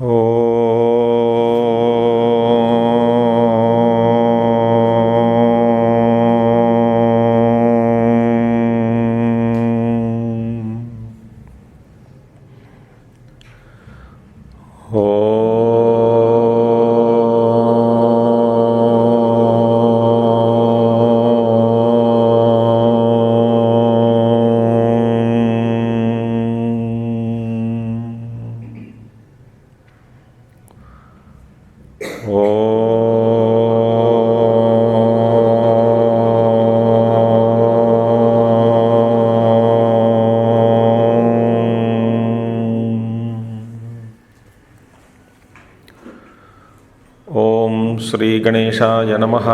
ओम श्री गणेशाय नमः।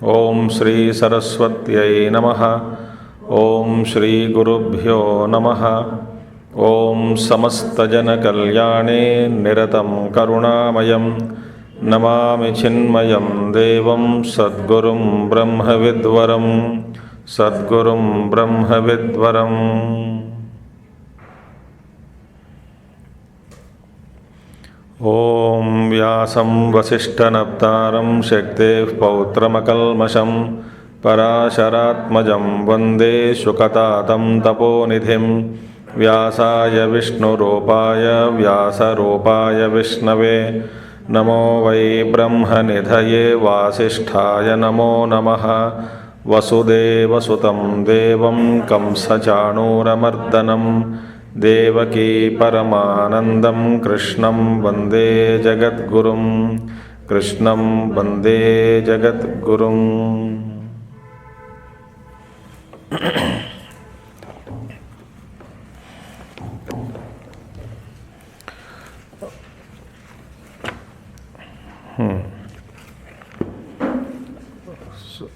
ओम श्री सरस्वत्यै नमः। ओम श्री गुरुभ्यो नमः। ओम समस्तजनकल्याणे निरतं करुणामयं नमामि चिन्मयं देवं सद्गुरुं ब्रह्मविद्वरं सद्गुरुं ब्रह्मविद्वरम्। ओम व्यासं वसिष्ठनप्तारं शक्तेः पौत्रमकल्मषं पराशरात्मजं वन्दे शुकतातं तपोनिधिं। व्यासाय विष्णुरूपाय व्यासरूपाय विष्णवे नमो वै ब्रह्मनिधये वासिष्ठाय नमो नमः। वसुदेवसुतं देवं कंसचाणूरमर्दनं देवकी परमानन्दं कृष्णं वन्दे जगद्गुरुं कृष्णं वन्दे जगद्गुरुं।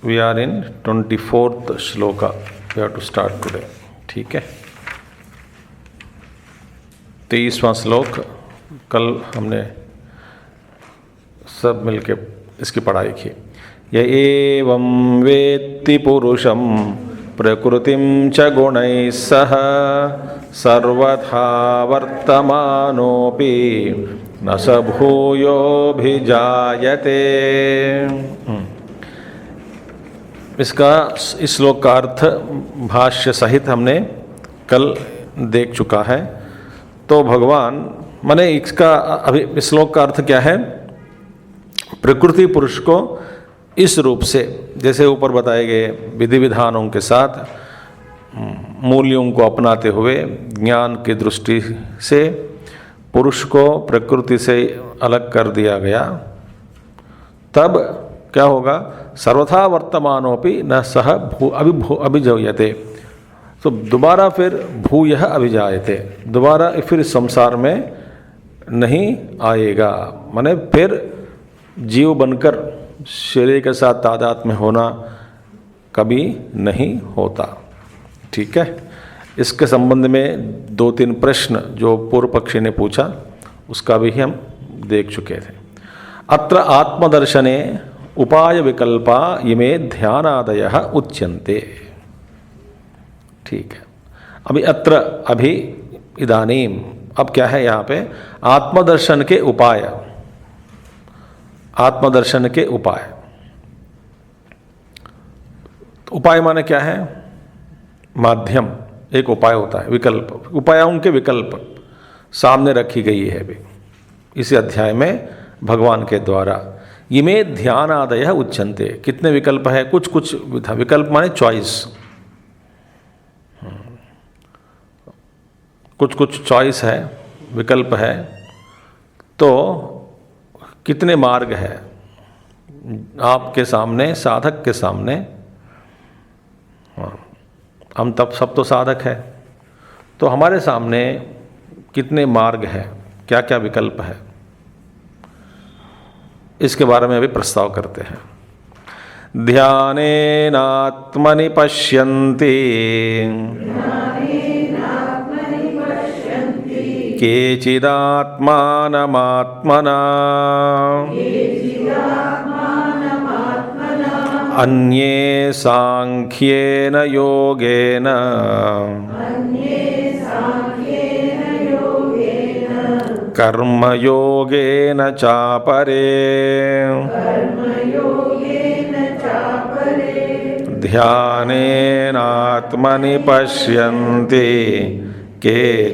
We are in 24th shloka. We have to start today. ठीक है। 23वां श्लोक कल हमने सब मिलके इसकी पढ़ाई की। य एवं वेत्ति पुरुषं प्रकृतिं च गुणैः सह सर्वथा वर्तमानोऽपि न स भूयोऽभिजायते। इसका इस श्लोक का अर्थ भाष्य सहित हमने कल देख चुका है। तो भगवान माने इसका अभी इस श्लोक का अर्थ क्या है? प्रकृति पुरुष को इस रूप से जैसे ऊपर बताए गए विधि विधानों के साथ मूल्यों को अपनाते हुए ज्ञान की दृष्टि से पुरुष को प्रकृति से अलग कर दिया गया, तब क्या होगा? सर्वथा वर्तमानोपि न सह अभिजायते। तो दोबारा फिर भूयः अभिजायते, दोबारा फिर इस संसार में नहीं आएगा। माने फिर जीव बनकर शरीर के साथ तादात्म्य में होना कभी नहीं होता। ठीक है। इसके संबंध में 2-3 प्रश्न जो पूर्व पक्षी ने पूछा उसका भी हम देख चुके थे। अत्र आत्मदर्शने उपाय विकल्पा इमे ध्यानादयः उच्यन्ते। ठीक है। अभी अत्र अभी इदानीम अब क्या है यहाँ पे? आत्मदर्शन के उपाय। आत्मदर्शन के उपाय। तो उपाय माने क्या है? माध्यम। एक उपाय होता है, विकल्प। उपायों के विकल्प सामने रखी गई है भी इसी अध्याय में भगवान के द्वारा। इमे ध्यानादयः उच्यन्ते। कितने विकल्प है? कुछ कुछ विकल्प माने चॉइस। कुछ कुछ चॉइस है, विकल्प है। तो कितने मार्ग है आपके सामने, साधक के सामने? हम तब सब तो साधक है, तो हमारे सामने कितने मार्ग है, क्या क्या विकल्प है, इसके बारे में अभी प्रस्ताव करते हैं। ध्यानेनात्मनि पश्यन्ति केचिदात्मानमात्मना अन्ये सांख्येन योगेन कर्मयोगेन चापरे ध्यानेनात्मनि पश्यन्ति केचिदात्मानमात्मना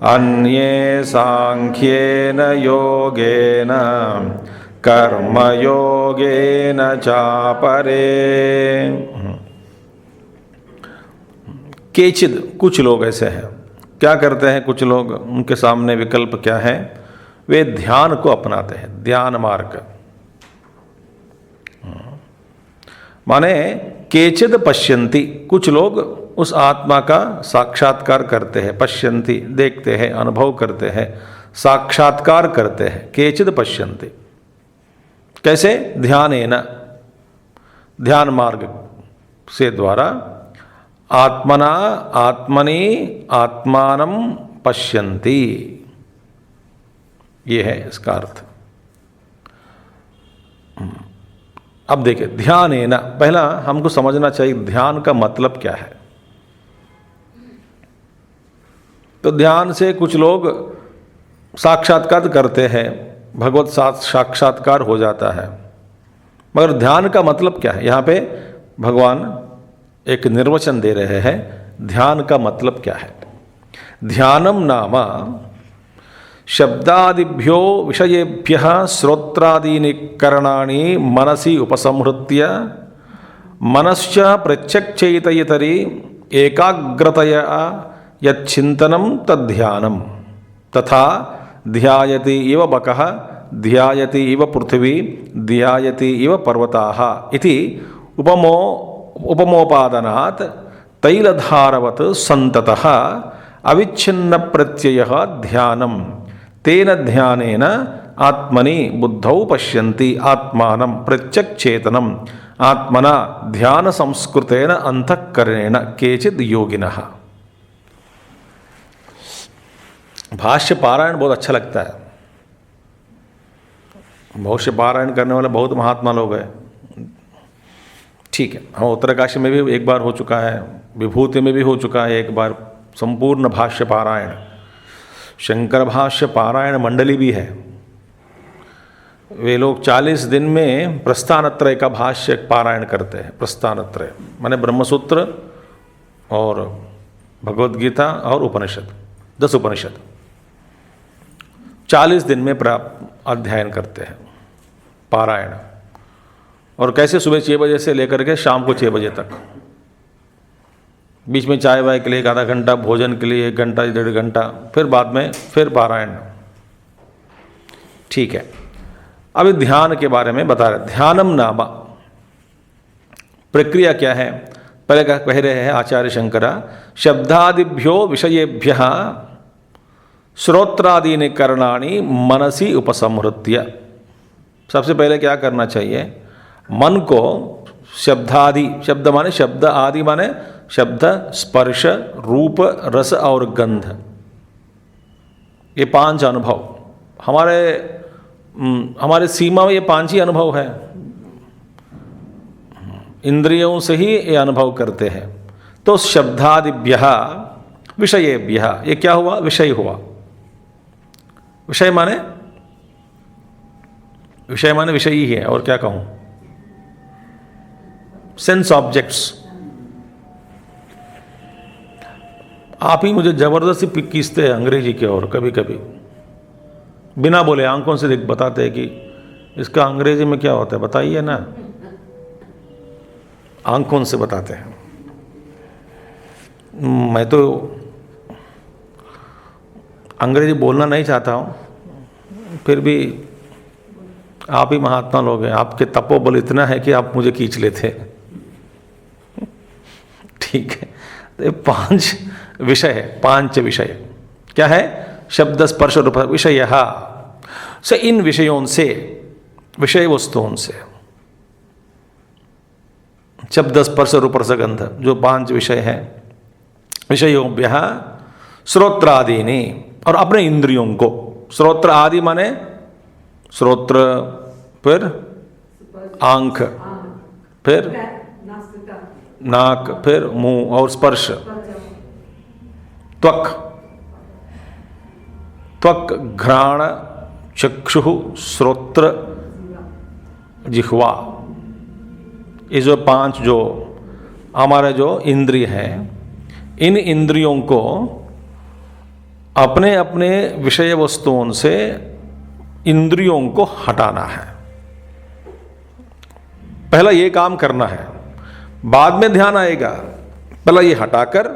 अन्ये सांख्येन योगेन कर्मयोगेन चापरे। केचिद कुछ लोग ऐसे हैं, क्या करते हैं कुछ लोग, उनके सामने विकल्प क्या है, वे ध्यान को अपनाते हैं, ध्यान मार्ग। माने केचिद पश्यन्ति, कुछ लोग उस आत्मा का साक्षात्कार करते हैं, पश्यन्ति देखते हैं, अनुभव करते हैं, साक्षात्कार करते हैं। केचिद पश्यन्ति कैसे, ध्यानेन, ध्यान मार्ग से द्वारा, आत्मना आत्मनि आत्मानं पश्यन्ति, ये है इसका अर्थ। अब देखिए ध्यानेन, पहला हमको समझना चाहिए ध्यान का मतलब क्या है। तो ध्यान से कुछ लोग साक्षात्कार करते हैं, भगवत साक्षात्कार हो जाता है, मगर ध्यान का मतलब क्या है। यहाँ पे भगवान एक निर्वचन दे रहे हैं, ध्यान का मतलब क्या है। ध्यानम नाम शब्दादिभ्यो विषयेभ्यः श्रोत्रादीनि करणानि मनसि उपसंहृत्य मनश्च प्रत्यक्षेतयितरि एकाग्रतया यच्चिन्तनं तद्ध्यानं तथा ध्यायति इव बकः ध्यायति इव पृथिवी ध्यायति इव पर्वताः इति उपमोपादनात् तैलधारवत् सन्ततः अविच्छिन्न प्रत्ययः ध्यानं तेन ध्यानेन आत्मनि बुद्धौ पश्यन्ति आत्मानं प्रत्यक्षेतनम् आत्मना ध्यान संस्कृतेन अंतःकरणेन केचिद् योगिनः। भाष्य पारायण बहुत अच्छा लगता है, भाष्य पारायण करने वाले बहुत महात्मा लोग हैं। ठीक है, हम उत्तरकाशी में भी एक बार हो चुका है, विभूति में भी हो चुका है एक बार संपूर्ण भाष्य पारायण। शंकर भाष्य पारायण मंडली भी है, वे लोग 40 दिन में प्रस्थानत्रय का भाष्य पारायण करते हैं। प्रस्थानत्रय माने ब्रह्मसूत्र और भगवद गीता और उपनिषद, 10 उपनिषद 40 दिन में अध्ययन करते हैं पारायण। और कैसे, सुबह 6 बजे से लेकर के शाम को 6 बजे तक, बीच में चाय वाय के लिए 1 आधा घंटा, भोजन के लिए 1 घंटा 1.5 घंटा, फिर बाद में फिर पारायण। ठीक है, अभी ध्यान के बारे में बता रहे। ध्यानम नाम प्रक्रिया क्या है, पहले कह रहे हैं आचार्य शंकरा, शब्दादिभ्यो विषयेभ्यः श्रोत्रादीनि करणानि मनसि उपसंहृत्य। सबसे पहले क्या करना चाहिए, मन को शब्दादि, शब्द माने शब्द, आदि माने शब्द, स्पर्श, रूप, रस और गंध, ये 5 अनुभव हमारे सीमा में, ये 5 ही अनुभव है। इंद्रियों से ही ये अनुभव करते हैं। तो शब्दादिभ्यः विषयेभ्यः, ये क्या हुआ, विषय हुआ। विषय माने विषय ही है, और क्या कहूं, सेंस ऑब्जेक्ट्स। आप ही मुझे जबरदस्ती खींचते हैं अंग्रेजी की ओर, कभी कभी बिना बोले आंखों से बताते हैं कि इसका अंग्रेजी में क्या होता है, बताइए ना। आंखों से बताते हैं। मैं तो अंग्रेजी बोलना नहीं चाहता हूँ, फिर भी आप ही महात्मा लोग हैं, आपके तपोबल इतना है कि आप मुझे खींच लेते हैं। ठीक है, तो ये 5 विषय है, 5 विषय क्या है, शब्द, स्पर्श, रूप, विषय। से इन विषयों से, विषय वस्तुओं से, शब्द, स्पर्श, रूप, रस, गंध, जो 5 विषय हैं, विषयोभ्यः श्रोत्रादीनि, और अपने इंद्रियों को, श्रोत्र आदि माने श्रोत्र, फिर आंख, फिर नाक, फिर मुंह, और स्पर्श, त्वक, त्वक घ्राण चक्षु श्रोत्र जिह्वा, ये जो 5 जो हमारे जो इंद्रिय हैं, इन इंद्रियों को अपने अपने विषय वस्तुओं से इंद्रियों को हटाना है। पहला ये काम करना है, बाद में ध्यान आएगा। पहला ये हटाकर,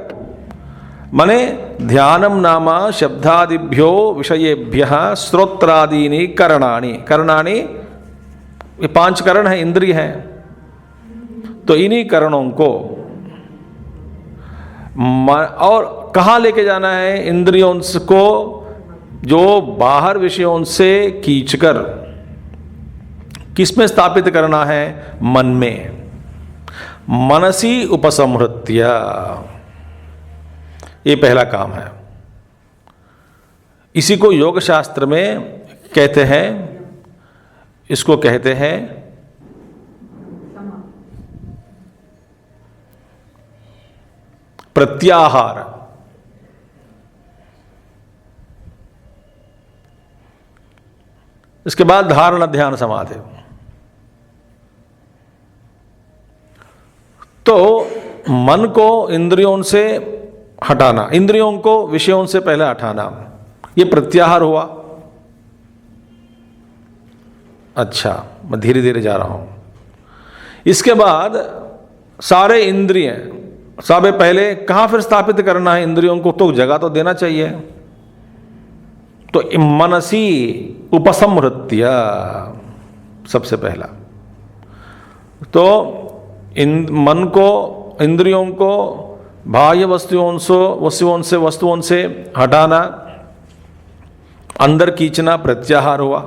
माने ध्यानम नामा शब्दादिभ्यो विषयेभ्यः श्रोत्रादीनि करणानि, करणानि ये 5 करण है, इंद्रिय हैं, तो इन्हीं करणों को और कहाँ लेके जाना है इंद्रियों को, जो बाहर विषयों से खींचकर किस में स्थापित करना है, मन में। मनसी उपसंहृत्य, ये पहला काम है। इसी को योग शास्त्र में कहते हैं, इसको कहते हैं प्रत्याहार। इसके बाद धारणा ध्यान समाधि। तो मन को इंद्रियों से हटाना, इंद्रियों को विषयों से पहले हटाना, ये प्रत्याहार हुआ। अच्छा, मैं धीरे धीरे जा रहा हूं। इसके बाद सारे इंद्रिय सबसे पहले कहां फिर स्थापित करना है इंद्रियों को, तो जगह तो देना चाहिए। तो मनसी उपसंहृत्य सबसे पहला, तो मन को, इंद्रियों को बाह्य वस्तुओं से हटाना, अंदर खींचना प्रत्याहार हुआ।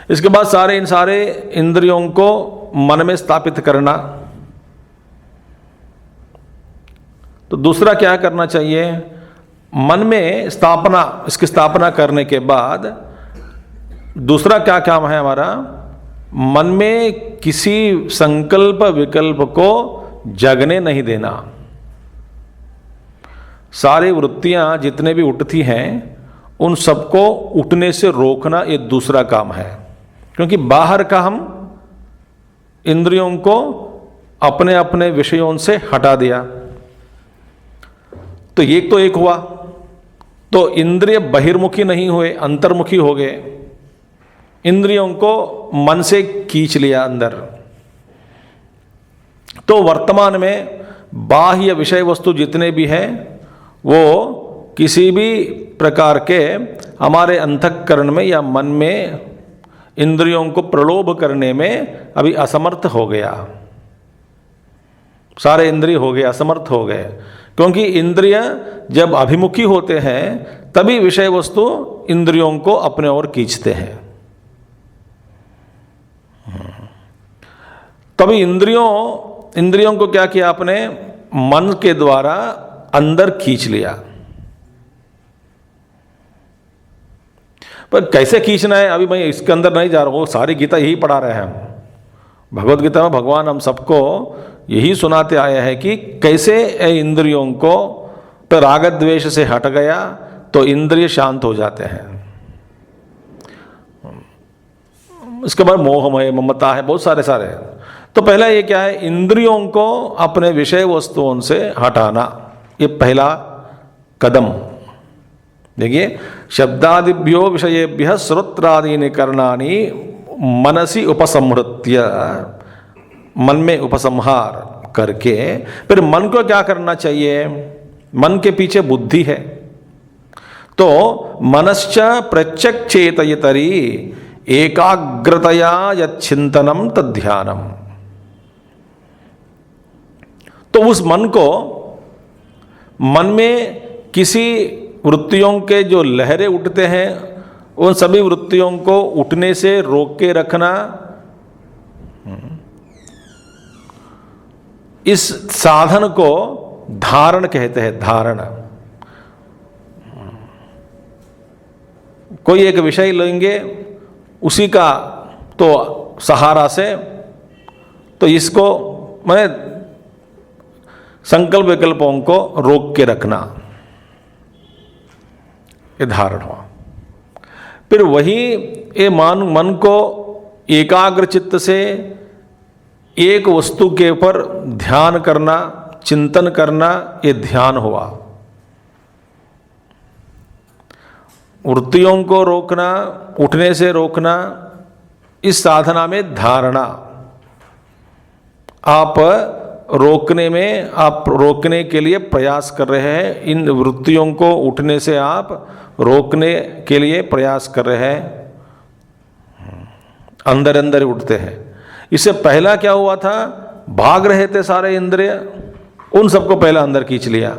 इसके बाद इन सारे इंद्रियों को मन में स्थापित करना। तो दूसरा क्या करना चाहिए, मन में स्थापना, इसकी स्थापना करने के बाद दूसरा क्या काम है हमारा, मन में किसी संकल्प विकल्प को जगने नहीं देना। सारी वृत्तियां जितने भी उठती हैं उन सबको उठने से रोकना, ये दूसरा काम है। क्योंकि बाहर का हम इंद्रियों को अपने अपने विषयों से हटा दिया, तो एक हुआ। तो इंद्रिय बहिर्मुखी नहीं हुए, अंतर्मुखी हो गए। इंद्रियों को मन से खींच लिया अंदर। तो वर्तमान में बाह्य विषय वस्तु जितने भी हैं वो किसी भी प्रकार के हमारे अंतःकरण में या मन में इंद्रियों को प्रलोभ करने में अभी असमर्थ हो गया। सारे इंद्रिय हो गए, असमर्थ हो गए। क्योंकि इंद्रिय जब अभिमुखी होते हैं तभी विषय वस्तु इंद्रियों को अपने ओर खींचते हैं। तभी इंद्रियों को क्या किया आपने, मन के द्वारा अंदर खींच लिया। पर कैसे खींचना है अभी मैं इसके अंदर नहीं जा रहा हूं, सारी गीता यही पढ़ा रहे हैं हम। भगवत गीता में भगवान हम सबको यही सुनाते आए हैं कि कैसे इंद्रियों को तो राग द्वेष से हट गया तो इंद्रिय शांत हो जाते हैं। इसके बाद मोह है, ममता है, बहुत सारे। तो पहला ये क्या है, इंद्रियों को अपने विषय वस्तुओं से हटाना, ये पहला कदम। देखिए, शब्दादिभ्यो विषयेभ्यः श्रोत्रादीनि करणानि मनसी उपसंहृत्य, मन में उपसंहार करके फिर मन को क्या करना चाहिए, मन के पीछे बुद्धि है। तो मनश्च प्रत्यक्षेतयतरि एकाग्रतया यच्चिंतनम तद्ध्यानम। तो उस मन को, मन में किसी वृत्तियों के जो लहरें उठते हैं उन सभी वृत्तियों को उठने से रोक के रखना, इस साधन को धारण कहते हैं। धारण, कोई एक विषय लेंगे उसी का तो सहारा से, तो इसको मैं संकल्प विकल्पों को रोक के रखना, ये धारण हुआ। फिर वही ये मन को एकाग्र चित्त से एक वस्तु के ऊपर ध्यान करना, चिंतन करना, ये ध्यान हुआ। वृत्तियों को रोकना, उठने से रोकना, इस साधना में धारणा। आप रोकने के लिए प्रयास कर रहे हैं, इन वृत्तियों को उठने से आप रोकने के लिए प्रयास कर रहे हैं, अंदर अंदर उठते हैं। इससे पहला क्या हुआ था, भाग रहे थे सारे इंद्रिय, उन सबको पहला अंदर खींच लिया,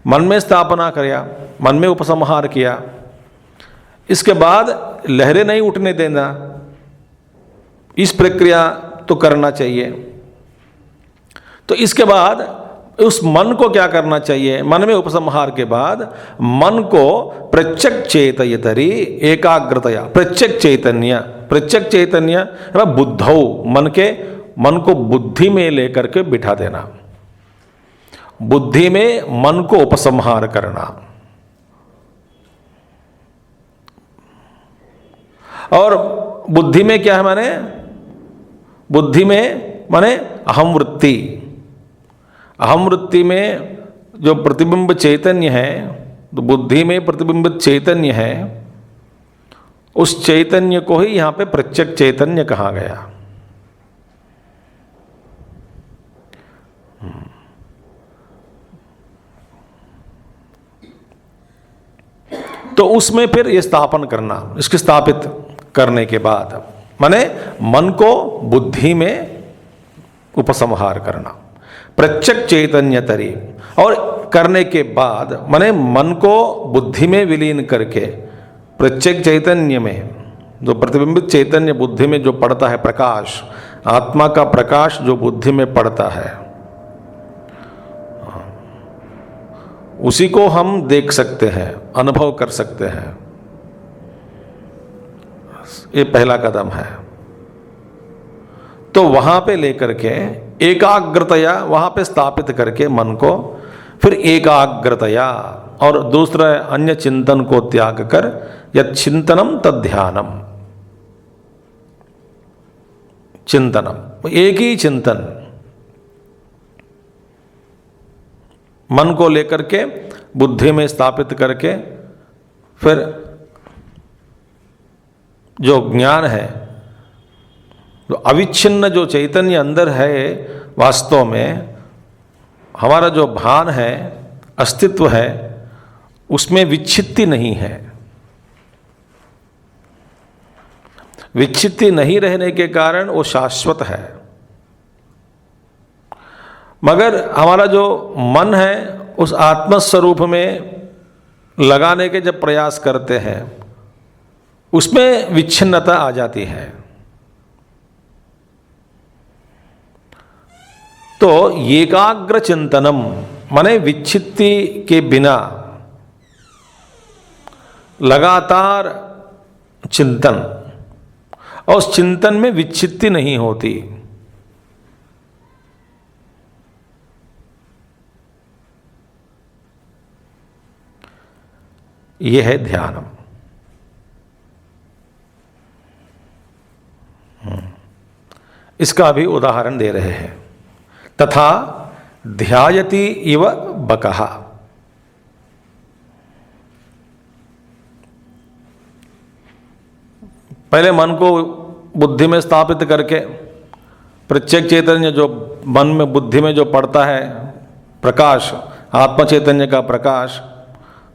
मन में स्थापना किया, मन में उपसंहार किया। इसके बाद लहरें नहीं उठने देना, इस प्रक्रिया तो करना चाहिए। तो इसके बाद उस मन को क्या करना चाहिए, मन में उपसंहार के बाद मन को प्रत्यक्ष चैतन्यतरी एकाग्रतया, प्रत्यक्ष चैतन्य बुद्धौ, मन को बुद्धि में लेकर के बिठा देना, बुद्धि में मन को उपसंहार करना। और बुद्धि में क्या है, माने बुद्धि में माने अहम वृत्ति, अहम वृत्ति में जो प्रतिबिंब चैतन्य है, तो बुद्धि में प्रतिबिंबित चैतन्य है, उस चैतन्य को ही यहां पे प्रत्यक्ष चैतन्य कहा गया। तो उसमें फिर ये स्थापन करना, इसके स्थापित करने के बाद माने मन को बुद्धि में उपसंहार करना, प्रत्यक्ष चैतन्य तरी। और करने के बाद माने मन को बुद्धि में विलीन करके प्रत्यक्ष चैतन्य में, जो प्रतिबिंबित चैतन्य बुद्धि में जो पड़ता है प्रकाश, आत्मा का प्रकाश जो बुद्धि में पड़ता है, उसी को हम देख सकते हैं, अनुभव कर सकते हैं। ये पहला कदम है। तो वहां पे लेकर के एकाग्रतया वहां पे स्थापित करके मन को, फिर एकाग्रतया, और दूसरा अन्य चिंतन को त्याग कर यत् चिंतनम तद ध्यानम, चिंतनम एक ही चिंतन, मन को लेकर के बुद्धि में स्थापित करके फिर जो ज्ञान है, तो अविच्छिन्न जो चैतन्य अंदर है, वास्तव में हमारा जो भान है, अस्तित्व है, उसमें विच्छित्ति नहीं है। विच्छित्ति नहीं रहने के कारण वो शाश्वत है। मगर हमारा जो मन है, उस आत्मस्वरूप में लगाने के जब प्रयास करते हैं, उसमें विच्छिन्नता आ जाती है। तो एकाग्र चिंतनम माने विच्छित्ति के बिना लगातार चिंतन, और उस चिंतन में विच्छित्ति नहीं होती। यह है ध्यानम। इसका भी उदाहरण दे रहे हैं। तथा ध्यायति इव बकहा, पहले मन को बुद्धि में स्थापित करके प्रत्यक्ष चैतन्य जो मन में बुद्धि में जो पड़ता है प्रकाश, आत्म चैतन्य का प्रकाश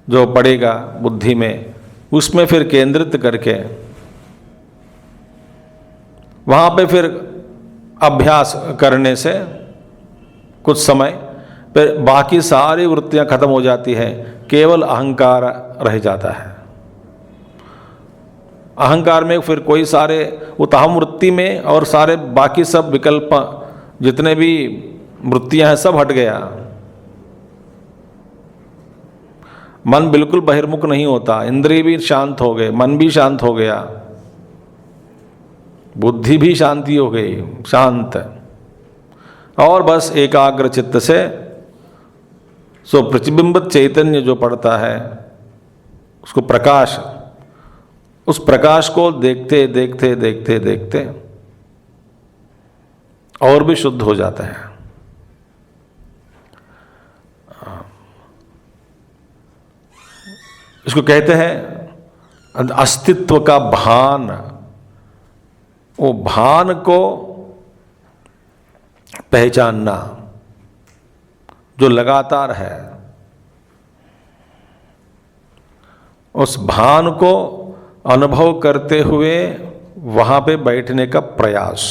जो पड़ेगा बुद्धि में, उसमें फिर केंद्रित करके वहाँ पे फिर अभ्यास करने से कुछ समय फिर बाकी सारी वृत्तियाँ खत्म हो जाती है, केवल अहंकार रह जाता है। अहंकार में फिर कोई सारे अहम वृत्ति में और सारे बाकी सब विकल्प जितने भी वृत्तियाँ हैं सब हट गया। मन बिल्कुल बहिर्मुख नहीं होता, इंद्रिय भी शांत हो गए, मन भी शांत हो गया, बुद्धि भी शांति हो गई, शांत, और बस एकाग्र चित्त से सो प्रतिबिंबित चैतन्य जो पड़ता है उसको प्रकाश, उस प्रकाश को देखते देखते देखते देखते और भी शुद्ध हो जाता है। इसको कहते हैं अस्तित्व का भान। वो भान को पहचानना जो लगातार है, उस भान को अनुभव करते हुए वहां पे बैठने का प्रयास,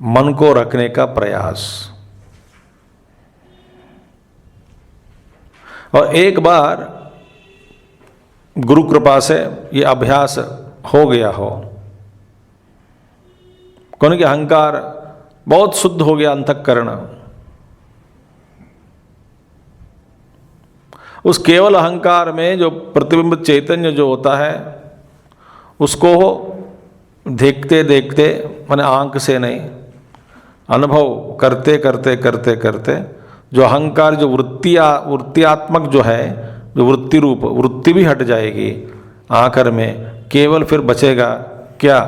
मन को रखने का प्रयास। और एक बार गुरु कृपा से ये अभ्यास हो गया हो, कौन कि अहंकार बहुत शुद्ध हो गया, अंतःकरण, उस केवल अहंकार में जो प्रतिबिंबित चैतन्य जो होता है उसको देखते देखते, माने आंख से नहीं, अनुभव करते करते करते करते जो अहंकार जो वृत्तियात्मक जो है, जो वृत्ति रूप वृत्ति भी हट जाएगी। आखिर में केवल फिर बचेगा क्या?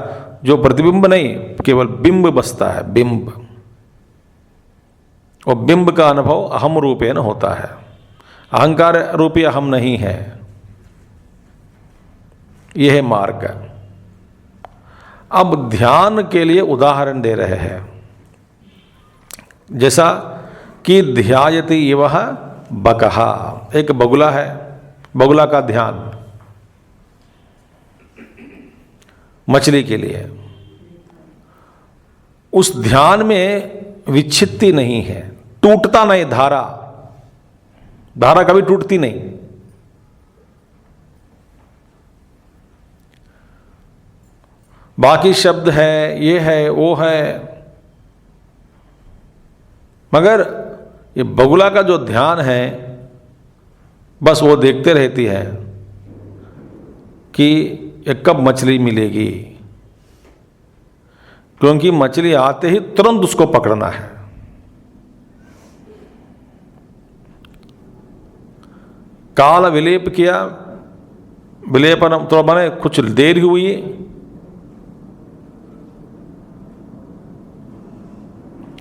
जो प्रतिबिंब नहीं, केवल बिंब बसता है, बिंब। और बिंब का अनुभव अहम रूपेण होता है, अहंकार रूपी अहम नहीं है। यह है मार्ग। अब ध्यान के लिए उदाहरण दे रहे हैं, जैसा कि ध्यायति इव बकहा, एक बगुला है, बगुला का ध्यान मछली के लिए। उस ध्यान में विच्छित्ति नहीं है, टूटता नहीं, धारा कभी टूटती नहीं। बाकी शब्द है, ये है, वो है, मगर ये बगुला का जो ध्यान है बस वो देखते रहती है कि ये कब मछली मिलेगी, क्योंकि मछली आते ही तुरंत उसको पकड़ना है। काल विलेप किया, विलेपन तो माने कुछ देर हुई,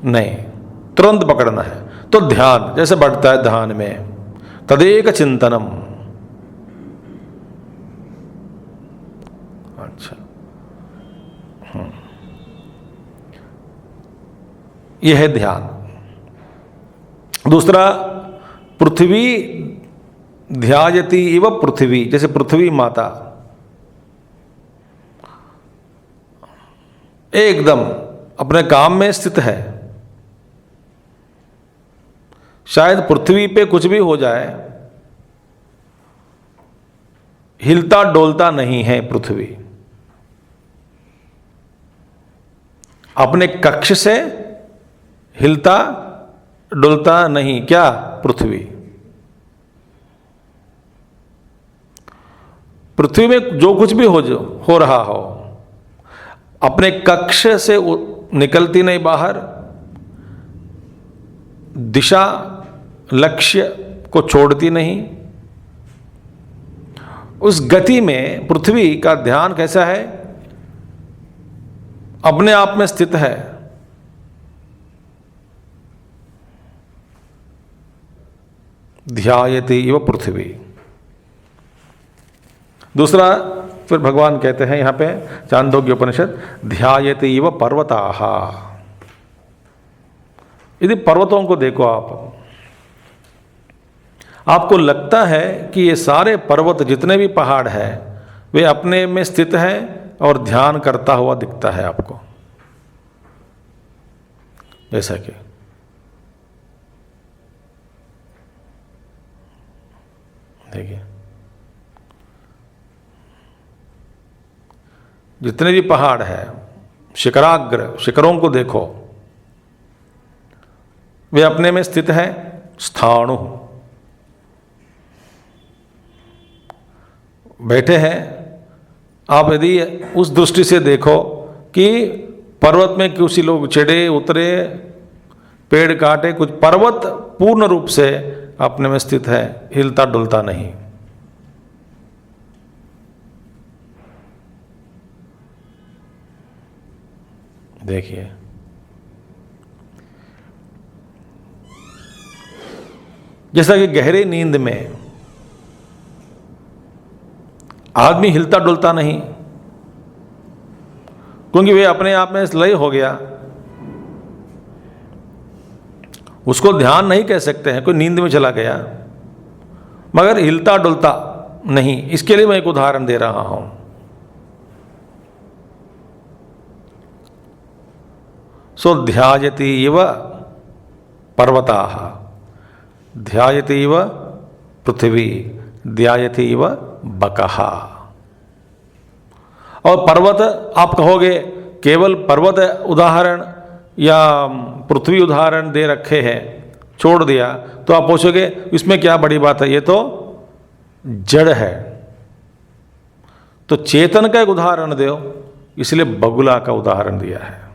नहीं, तुरंत पकड़ना है। तो ध्यान जैसे बढ़ता है, ध्यान में तदेक चिंतनम। अच्छा, यह है ध्यान। दूसरा, पृथ्वी ध्यायति इव पृथ्वी, जैसे पृथ्वी माता एकदम अपने काम में स्थित है। शायद पृथ्वी पे कुछ भी हो जाए, हिलता डोलता नहीं है पृथ्वी। अपने कक्ष से हिलता डोलता नहीं, क्या? पृथ्वी। पृथ्वी में जो कुछ भी हो रहा हो, अपने कक्ष से निकलती नहीं बाहर, दिशा लक्ष्य को छोड़ती नहीं। उस गति में पृथ्वी का ध्यान कैसा है? अपने आप में स्थित है। ध्यायति इव पृथ्वी। दूसरा फिर भगवान कहते हैं यहां पे चांदोग्य उपनिषद, ध्यायति इव पर्वताः। यदि पर्वतों को देखो आपको लगता है कि ये सारे पर्वत जितने भी पहाड़ हैं वे अपने में स्थित हैं और ध्यान करता हुआ दिखता है आपको। जैसा कि देखिए, जितने भी पहाड़ हैं, शिखराग्र, शिखरों को देखो, वे अपने में स्थित हैं, स्थाणु, बैठे हैं। आप यदि उस दृष्टि से देखो कि पर्वत में किसी लोग चढ़े उतरे, पेड़ काटे, कुछ पर्वत पूर्ण रूप से अपने में स्थित है, हिलता डुलता नहीं। देखिए, जैसा कि गहरे नींद में आदमी हिलता डुलता नहीं, क्योंकि वे अपने आप में लय हो गया, उसको ध्यान नहीं कह सकते हैं, कोई नींद में चला गया, मगर हिलता डुलता नहीं। इसके लिए मैं एक उदाहरण दे रहा हूं। सो ध्यायति इव पर्वताः, ध्यायति इव पृथ्वी, ध्यायति इव बकः। और पर्वत आप कहोगे केवल पर्वत उदाहरण या पृथ्वी उदाहरण दे रखे हैं, छोड़ दिया, तो आप पूछोगे इसमें क्या बड़ी बात है, ये तो जड़ है। तो चेतन का एक उदाहरण दो, इसलिए बगुला का उदाहरण दिया है।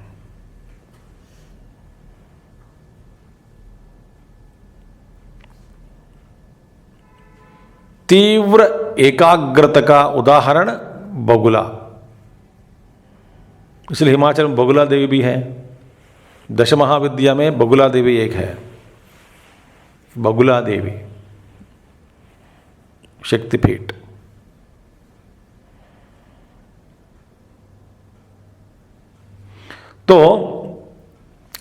तीव्र एकाग्रता का उदाहरण बगुला, इसलिए हिमाचल में बगुला देवी भी है। दश महाविद्या में बगुला देवी एक है, बगुला देवी शक्तिपीठ। तो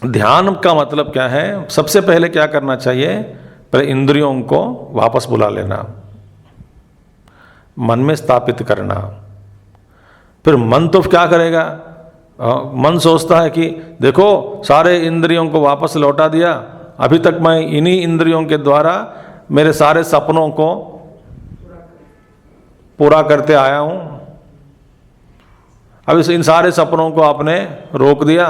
ध्यान का मतलब क्या है? सबसे पहले क्या करना चाहिए? पहले इंद्रियों को वापस बुला लेना, मन में स्थापित करना। फिर मन तो क्या करेगा? मन सोचता है कि देखो सारे इंद्रियों को वापस लौटा दिया, अभी तक मैं इन्हीं इंद्रियों के द्वारा मेरे सारे सपनों को पूरा करते आया हूं। अब इन सारे सपनों को आपने रोक दिया,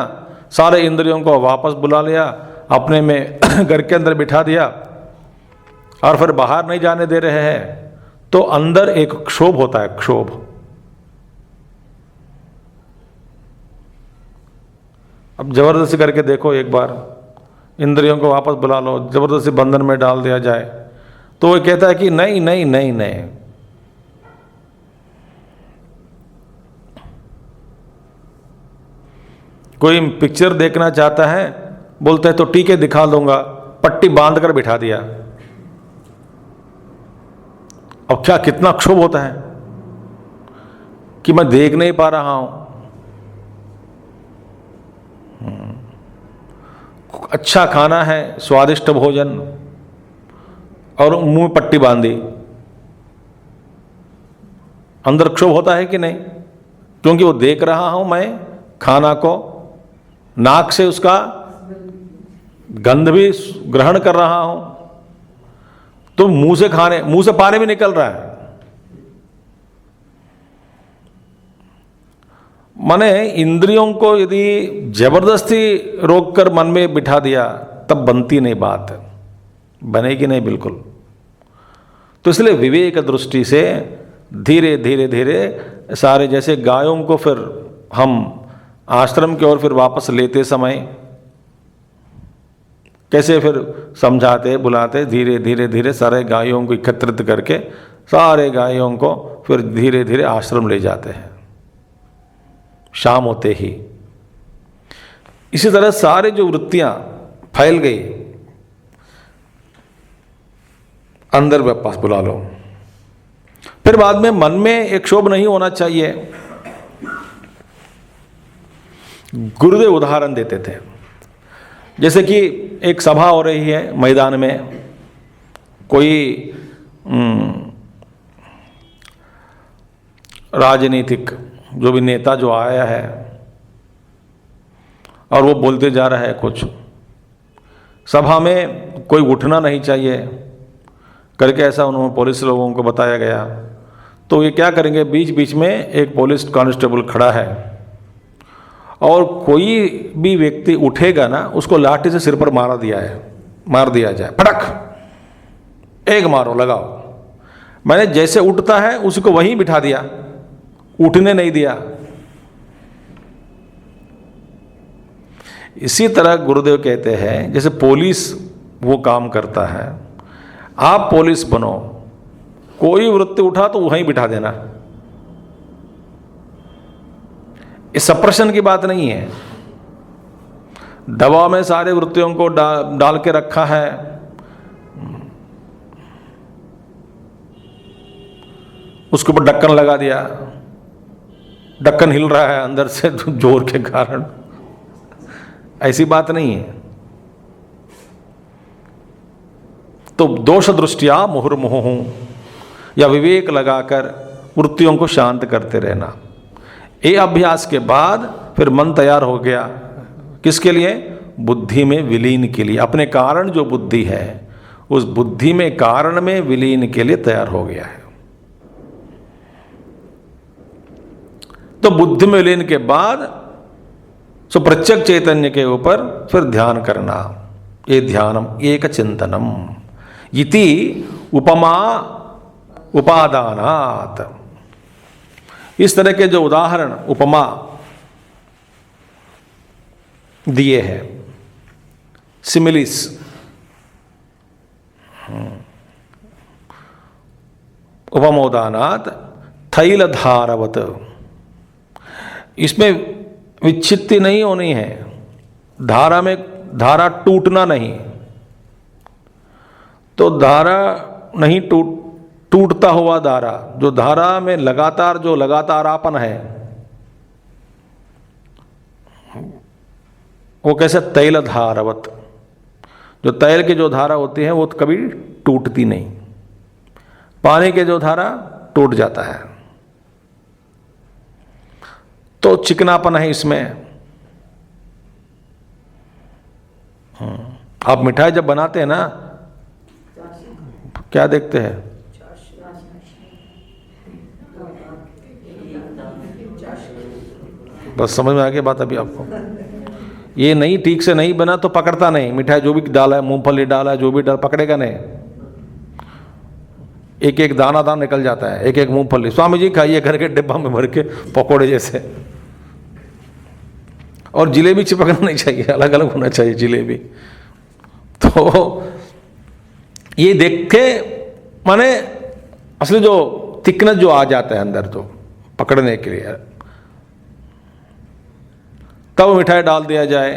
सारे इंद्रियों को वापस बुला लिया, अपने में घर के अंदर बिठा दिया और फिर बाहर नहीं जाने दे रहे हैं, तो अंदर एक क्षोभ होता है, क्षोभ। अब जबरदस्ती करके देखो एक बार, इंद्रियों को वापस बुला लो, जबरदस्ती बंधन में डाल दिया जाए, तो वो कहता है कि नहीं नहीं नहीं नहीं। कोई पिक्चर देखना चाहता है, बोलते हैं तो ठीक है दिखा दूंगा, पट्टी बांध कर बिठा दिया। अब क्या कितना क्षोभ होता है कि मैं देख नहीं पा रहा हूं। अच्छा खाना है, स्वादिष्ट भोजन, और मुंह में पट्टी बांधी, अंदर क्षोभ होता है कि नहीं? क्योंकि वो देख रहा हूं मैं खाना को, नाक से उसका गंध भी ग्रहण कर रहा हूं, तो मुंह से पानी भी निकल रहा है। माने इंद्रियों को यदि जबरदस्ती रोककर मन में बिठा दिया, तब बनती नहीं बात, बनेगी नहीं बिल्कुल। तो इसलिए विवेक दृष्टि से धीरे धीरे धीरे सारे, जैसे गायों को फिर हम आश्रम की ओर फिर वापस लेते समय कैसे फिर समझाते बुलाते, धीरे धीरे धीरे सारे गायों को एकत्रित करके सारे गायों को फिर धीरे धीरे आश्रम ले जाते हैं शाम होते ही। इसी तरह सारे जो वृत्तियां फैल गई, अंदर वापस बुला लो। फिर बाद में मन में एक क्षोभ नहीं होना चाहिए। गुरुदेव उदाहरण देते थे, जैसे कि एक सभा हो रही है मैदान में, कोई राजनीतिक जो भी नेता जो आया है और वो बोलते जा रहा है कुछ, सभा में कोई उठना नहीं चाहिए करके ऐसा उन्होंने पुलिस लोगों को बताया गया। तो ये क्या करेंगे, बीच बीच में एक पुलिस कांस्टेबल खड़ा है और कोई भी व्यक्ति उठेगा ना, उसको लाठी से सिर पर मार दिया जाए, पटक, एक मारो लगाओ। मैंने जैसे उठता है उसको वहीं बिठा दिया, उठने नहीं दिया। इसी तरह गुरुदेव कहते हैं जैसे पुलिस वो काम करता है, आप पुलिस बनो, कोई वृत्ति उठा तो वहीं बिठा देना। इस सप्रेशन की बात नहीं है, दबाव में सारे वृत्तियों को डाल के रखा है, उसके ऊपर ढक्कन लगा दिया, ढक्कन हिल रहा है अंदर से जोर के कारण, ऐसी बात नहीं है। तो दोष दृष्टिया मुहुर्मुहुः, या विवेक लगाकर वृत्तियों को शांत करते रहना। ये अभ्यास के बाद फिर मन तैयार हो गया, किसके लिए? बुद्धि में विलीन के लिए। अपने कारण जो बुद्धि है उस बुद्धि में कारण में विलीन के लिए तैयार हो गया है। तो बुद्धि में विलीन के बाद सो प्रत्यक्ष चैतन्य के ऊपर फिर ध्यान करना। ये ध्यानम एक चिंतनम इति उपमा उपादानात्। इस तरह के जो उदाहरण उपमा दिए हैं, सिमिलिस, उपमोदानात् तैलधारवत्, इसमें विच्छित्ति नहीं होनी है, धारा में धारा टूटना नहीं। तो धारा नहीं टूटता हुआ धारा, जो धारा में लगातार जो लगातारापन है वो कैसे? तैल धारवत। जो तैल की जो धारा होती है वो कभी टूटती नहीं, पानी के जो धारा टूट जाता है। तो चिकनापन है इसमें। आप मिठाई जब बनाते हैं ना, क्या देखते हैं? बस समझ में आ गया बात अभी आपको। ये नहीं ठीक से नहीं बना तो पकड़ता नहीं, मिठाई जो भी डाला है, मूंगफली डाला है, जो भी डाला पकड़ेगा नहीं, एक एक दाना दाना निकल जाता है, एक एक मूंगफली। स्वामी जी खाइए घर के डिब्बा में भर के पकौड़े जैसे। और जिलेबी चिपकना नहीं चाहिए, अलग अलग होना चाहिए जिलेबी। तो ये देख के माने असली जो थिकनेस जो आ जाता है अंदर, तो पकड़ने के लिए तब मिठाई डाल दिया जाए।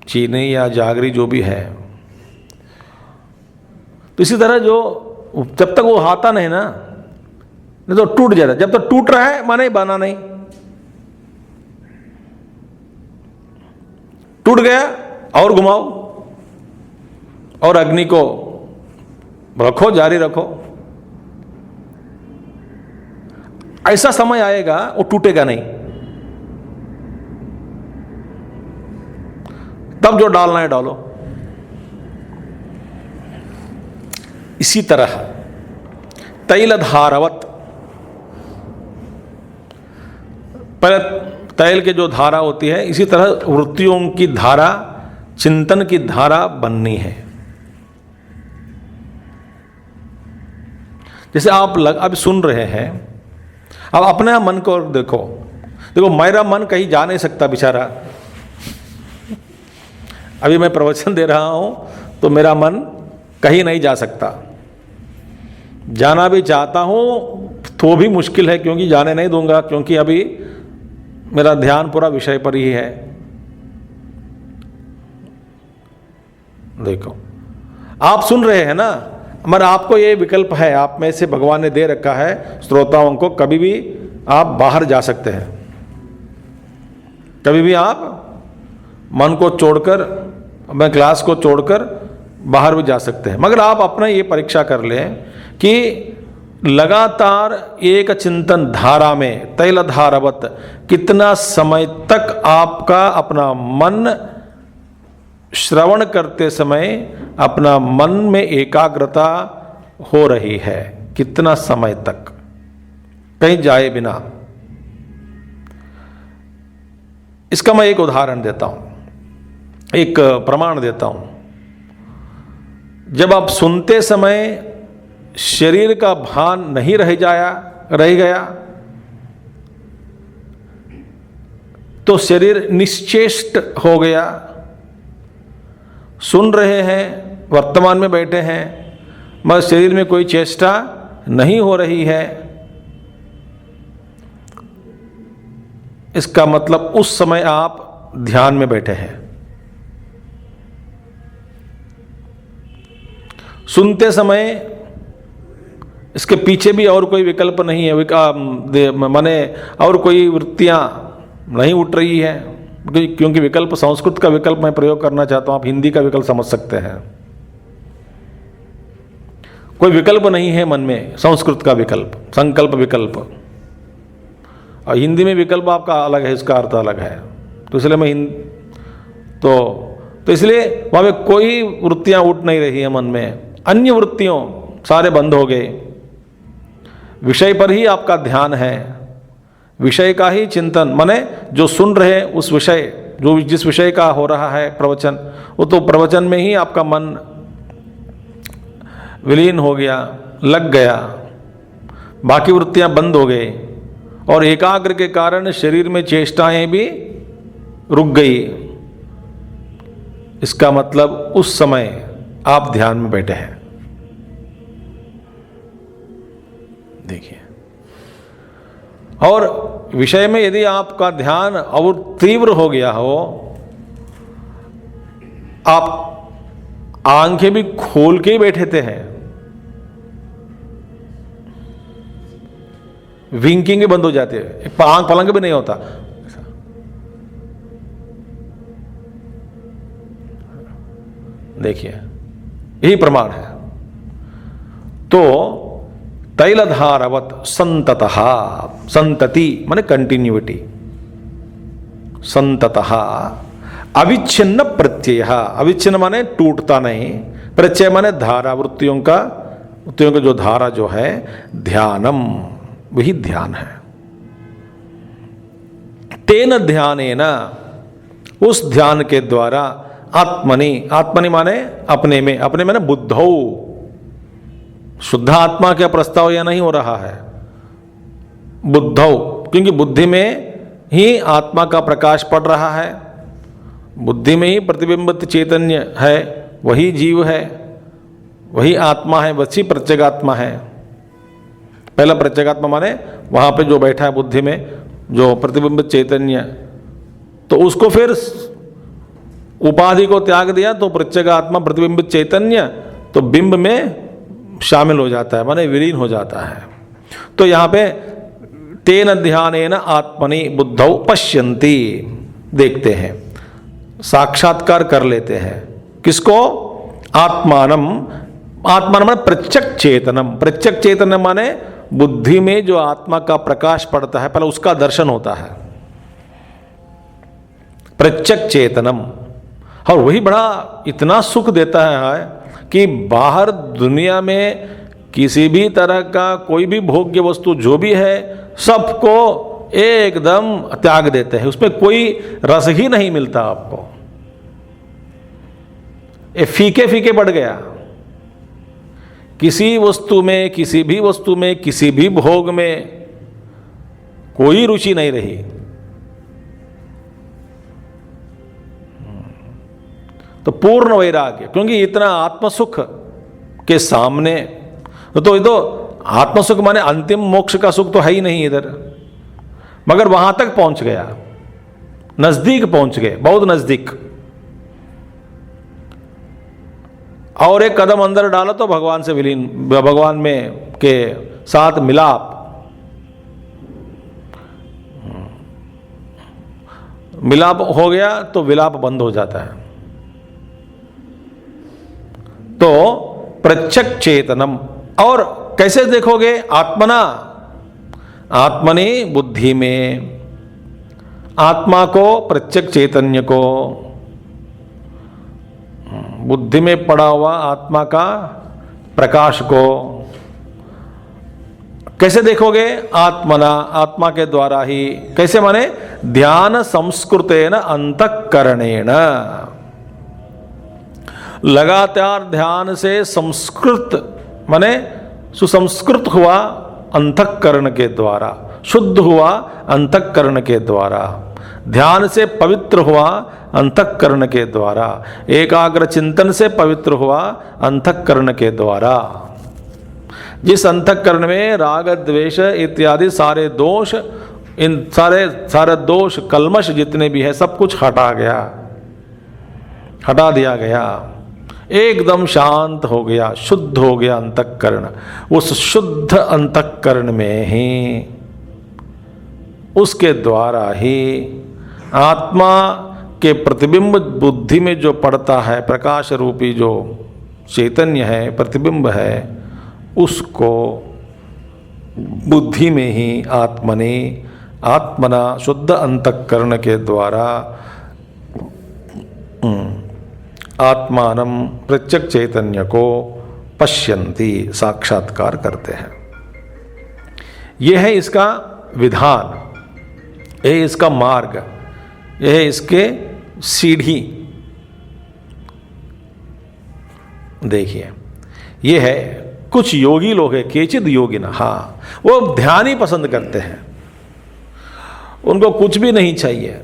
चीनी या जागरी जो भी है। तो इसी तरह जो जब तक वो आता नहीं ना, नहीं तो टूट जाता। जब तक टूट रहा है माने बना नहीं, टूट गया और घुमाओ और अग्नि को रखो, जारी रखो। ऐसा समय आएगा वो टूटेगा नहीं। तब जो डालना है डालो। इसी तरह तैलधारवत, पहले तैल के जो धारा होती है, इसी तरह वृत्तियों की धारा, चिंतन की धारा बननी है। जैसे आप अब सुन रहे हैं, अब अपने मन को देखो। देखो मेरा मन कहीं जा नहीं सकता बेचारा। अभी मैं प्रवचन दे रहा हूं तो मेरा मन कहीं नहीं जा सकता। जाना भी चाहता हूं तो भी मुश्किल है, क्योंकि जाने नहीं दूंगा, क्योंकि अभी मेरा ध्यान पूरा विषय पर ही है। देखो आप सुन रहे हैं ना, मगर आपको ये विकल्प है, आप में से भगवान ने दे रखा है श्रोताओं को, कभी भी आप बाहर जा सकते हैं। कभी भी आप मन को छोड़कर, मैं क्लास को छोड़कर बाहर भी जा सकते हैं। मगर आप अपना ये परीक्षा कर लें कि लगातार एक चिंतन धारा में तैलधारवत कितना समय तक आपका अपना मन श्रवण करते समय अपना मन में एकाग्रता हो रही है, कितना समय तक, कहीं जाए बिना। इसका मैं एक उदाहरण देता हूं, एक प्रमाण देता हूं। जब आप सुनते समय शरीर का भान नहीं रह गया, तो शरीर निश्चेष्ट हो गया। सुन रहे हैं, वर्तमान में बैठे हैं, मगर शरीर में कोई चेष्टा नहीं हो रही है। इसका मतलब उस समय आप ध्यान में बैठे हैं। सुनते समय इसके पीछे भी और कोई विकल्प नहीं है, माने और कोई वृत्तियां नहीं उठ रही है, क्योंकि विकल्प संस्कृत का विकल्प मैं प्रयोग करना चाहता हूं, आप हिंदी का विकल्प समझ सकते हैं। कोई विकल्प नहीं है मन में, संस्कृत का विकल्प, संकल्प विकल्प। और हिंदी में विकल्प आपका अलग है, इसका अर्थ अलग है। तो इसलिए मैं तो इसलिए वहां पे कोई वृत्तियां उठ नहीं रही है मन में, अन्य वृत्तियों सारे बंद हो गए। विषय पर ही आपका ध्यान है, विषय का ही चिंतन, माने जो सुन रहे उस विषय, जो जिस विषय का हो रहा है प्रवचन, वो तो प्रवचन में ही आपका मन विलीन हो गया, लग गया, बाकी वृत्तियां बंद हो गई और एकाग्र के कारण शरीर में चेष्टाएं भी रुक गई। इसका मतलब उस समय आप ध्यान में बैठे हैं। देखिए, और विषय में यदि आपका ध्यान और तीव्र हो गया हो, आप आंखें भी खोल के ही बैठे थे हैं, विंकिंग बंद हो जाती है, आंख पलंग भी नहीं होता। देखिए, यही प्रमाण है। तो तैलधारवत संततः, संतति माने कंटिन्यूटी, संततः अविच्छिन्न प्रत्यय, अविच्छिन्न माने टूटता नहीं, प्रत्यय माने धारा, वृत्तियों का जो धारा जो है, ध्यानम, वही ध्यान है। तेन ध्यानेन, उस ध्यान के द्वारा, आत्मनि, आत्मनि माने अपने में, अपने में ना बुद्धौ, शुद्ध आत्मा का प्रस्ताव यह नहीं हो रहा है, बुद्धौ, क्योंकि बुद्धि में ही आत्मा का प्रकाश पड़ रहा है, बुद्धि में ही प्रतिबिंबित चैतन्य है, वही जीव है, वही आत्मा है, वही प्रत्यगात्मा है। पहला प्रत्यगात्मा माने वहां पे जो बैठा है बुद्धि में, जो प्रतिबिंबित चैतन्य, तो उसको फिर उपाधि को त्याग दिया तो प्रत्यगात्मा प्रतिबिंबित चैतन्य तो बिंब में शामिल हो जाता है, माने विलीन हो जाता है। तो यहां पे तेन ध्यानेन आत्मनि बुद्धौ पश्यन्ति, देखते हैं, साक्षात्कार कर लेते हैं। किसको? आत्मानम, आत्मान माने प्रत्यक्ष चेतनम, प्रत्यक्ष चेतन माने बुद्धि में जो आत्मा का प्रकाश पड़ता है, पहले उसका दर्शन होता है, प्रत्यक्ष चेतनम। और वही बड़ा इतना सुख देता है कि बाहर दुनिया में किसी भी तरह का कोई भी भोग्य वस्तु जो भी है, सबको एकदम त्याग देते हैं, उसमें कोई रस ही नहीं मिलता आपको, ये फीके फीके पड़ गया। किसी वस्तु में, किसी भी वस्तु में, किसी भी भोग में कोई रुचि नहीं रही। तो पूर्ण वैराग्य, क्योंकि इतना आत्मसुख के सामने, तो ये तो आत्मसुख माने अंतिम मोक्ष का सुख तो है ही नहीं इधर, मगर वहां तक पहुंच गया, नजदीक पहुंच गए, बहुत नजदीक। और एक कदम अंदर डालो तो भगवान से विलीन, भगवान में के साथ मिलाप, मिलाप हो गया तो विलाप बंद हो जाता है। तो प्रत्यक्ष चेतनम, और कैसे देखोगे? आत्मना, आत्मनि बुद्धि में, आत्मा को, प्रत्यक्ष चैतन्य को, बुद्धि में पड़ा हुआ आत्मा का प्रकाश को कैसे देखोगे? आत्मना, आत्मा के द्वारा ही। कैसे माने? ध्यान संस्कृतेन अंतःकरणेन, लगातार ध्यान से संस्कृत माने सुसंस्कृत हुआ अंतःकरण के द्वारा, शुद्ध हुआ अंतःकरण के द्वारा, ध्यान से पवित्र हुआ अंतःकरण के द्वारा, एकाग्र चिंतन से पवित्र हुआ अंतःकरण के द्वारा। जिस अंतःकरण में राग द्वेष इत्यादि सारे दोष, इन सारे दोष कल्मश जितने भी है सब कुछ हटा दिया गया, एकदम शांत हो गया, शुद्ध हो गया अंतःकरण। उस शुद्ध अंतःकरण में ही, उसके द्वारा ही आत्मा के प्रतिबिंब बुद्धि में जो पड़ता है, प्रकाश रूपी जो चैतन्य है, प्रतिबिंब है, उसको बुद्धि में ही आत्मना शुद्ध अंतःकरण के द्वारा आत्मानं प्रत्यक्ष चैतन्य को पश्यन्ति, साक्षात्कार करते हैं। यह है इसका विधान, यह है इसका मार्ग, यह है इसके सीढ़ी। देखिए, यह है कुछ योगी लोग हैं, केचिद योगिना, हाँ, वो ध्यान ही पसंद करते हैं, उनको कुछ भी नहीं चाहिए।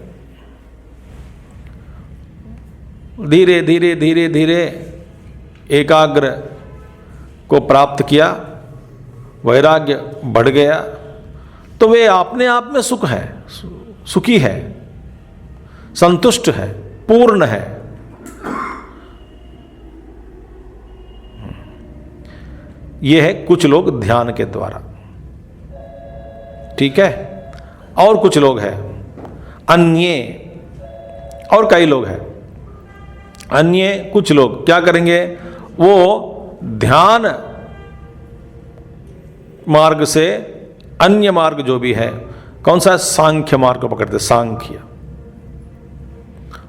धीरे धीरे धीरे धीरे एकाग्र को प्राप्त किया, वैराग्य बढ़ गया, तो वे अपने आप में सुखी है, संतुष्ट है, पूर्ण है। यह है कुछ लोग ध्यान के द्वारा, ठीक है। और कुछ लोग हैं अन्य, और कई लोग हैं अन्य। कुछ लोग क्या करेंगे, वो ध्यान मार्ग से अन्य मार्ग जो भी है, कौन सा है, सांख्य मार्ग को पकड़ते, सांख्य।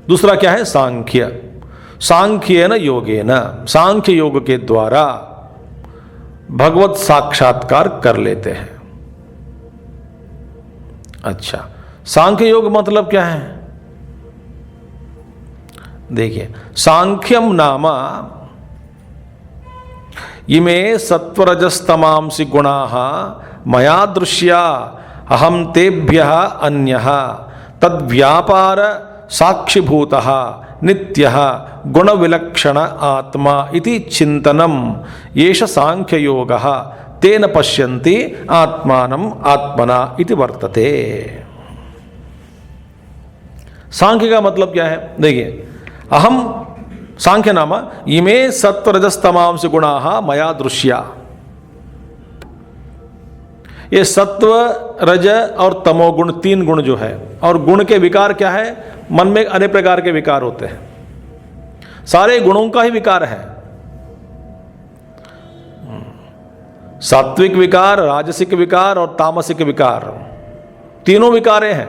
दूसरा क्या है, सांख्य। सांख्येन योगेन, सांख्य योग के द्वारा भगवत साक्षात्कार कर लेते हैं। अच्छा, सांख्य योग मतलब क्या है? देखिए, सांख्यम नामा इमे सत्वरजस्तमांसि गुणाः मया दृश्या अहम तेभ्यः अन्यः तद्व्यापार साक्षिभूतः नित्यः गुणविलक्षण आत्मा इति चिंतनम येष सांख्ययोगः तेन पश्यन्ति आत्मानम् आत्मना इति वर्तते। सांख्य का मतलब क्या है? देखिए, अहम सांख्य नामा इमे सत्वरजस्तमांसि गुणाः मया दृश्या। ये सत्व, रज और तमोगुण, तीन गुण जो है, और गुण के विकार क्या है? मन में अनेक प्रकार के विकार होते हैं, सारे गुणों का ही विकार है। सात्विक विकार, राजसिक विकार और तामसिक विकार, तीनों विकारें हैं।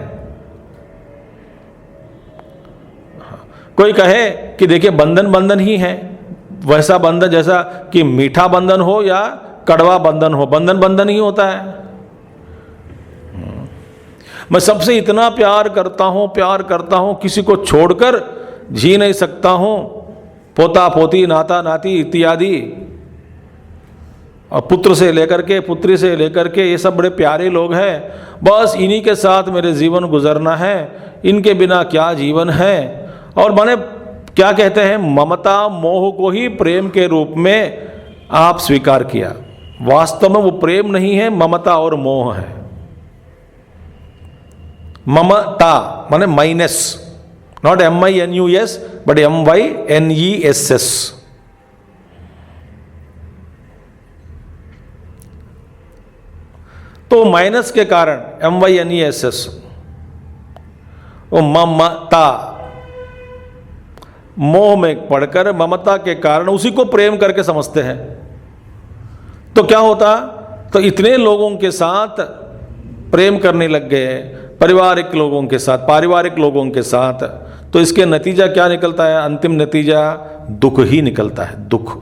कोई कहे कि देखिए बंधन बंधन ही है, वैसा बंधन जैसा कि मीठा बंधन हो या कड़वा बंधन हो, बंधन बंधन ही होता है। मैं सबसे इतना प्यार करता हूं, किसी को छोड़कर जी नहीं सकता हूं, पोता पोती, नाता नाती इत्यादि, और पुत्र से लेकर के, पुत्री से लेकर के, ये सब बड़े प्यारे लोग हैं, बस इन्हीं के साथ मेरे जीवन गुजरना है, इनके बिना क्या जीवन है। और माने क्या कहते हैं, ममता मोह को ही प्रेम के रूप में आप स्वीकार किया। वास्तव में वो प्रेम नहीं है, ममता और मोह है। ममता माने minus, not MINUS but MYNESS। तो माइनस के कारण MYNESS, वो ममता, मोह में पढ़कर ममता के कारण उसी को प्रेम करके समझते हैं। तो क्या होता, तो इतने लोगों के साथ प्रेम करने लग गए, पारिवारिक लोगों के साथ, तो इसके नतीजा क्या निकलता है? अंतिम नतीजा दुख ही निकलता है, दुख।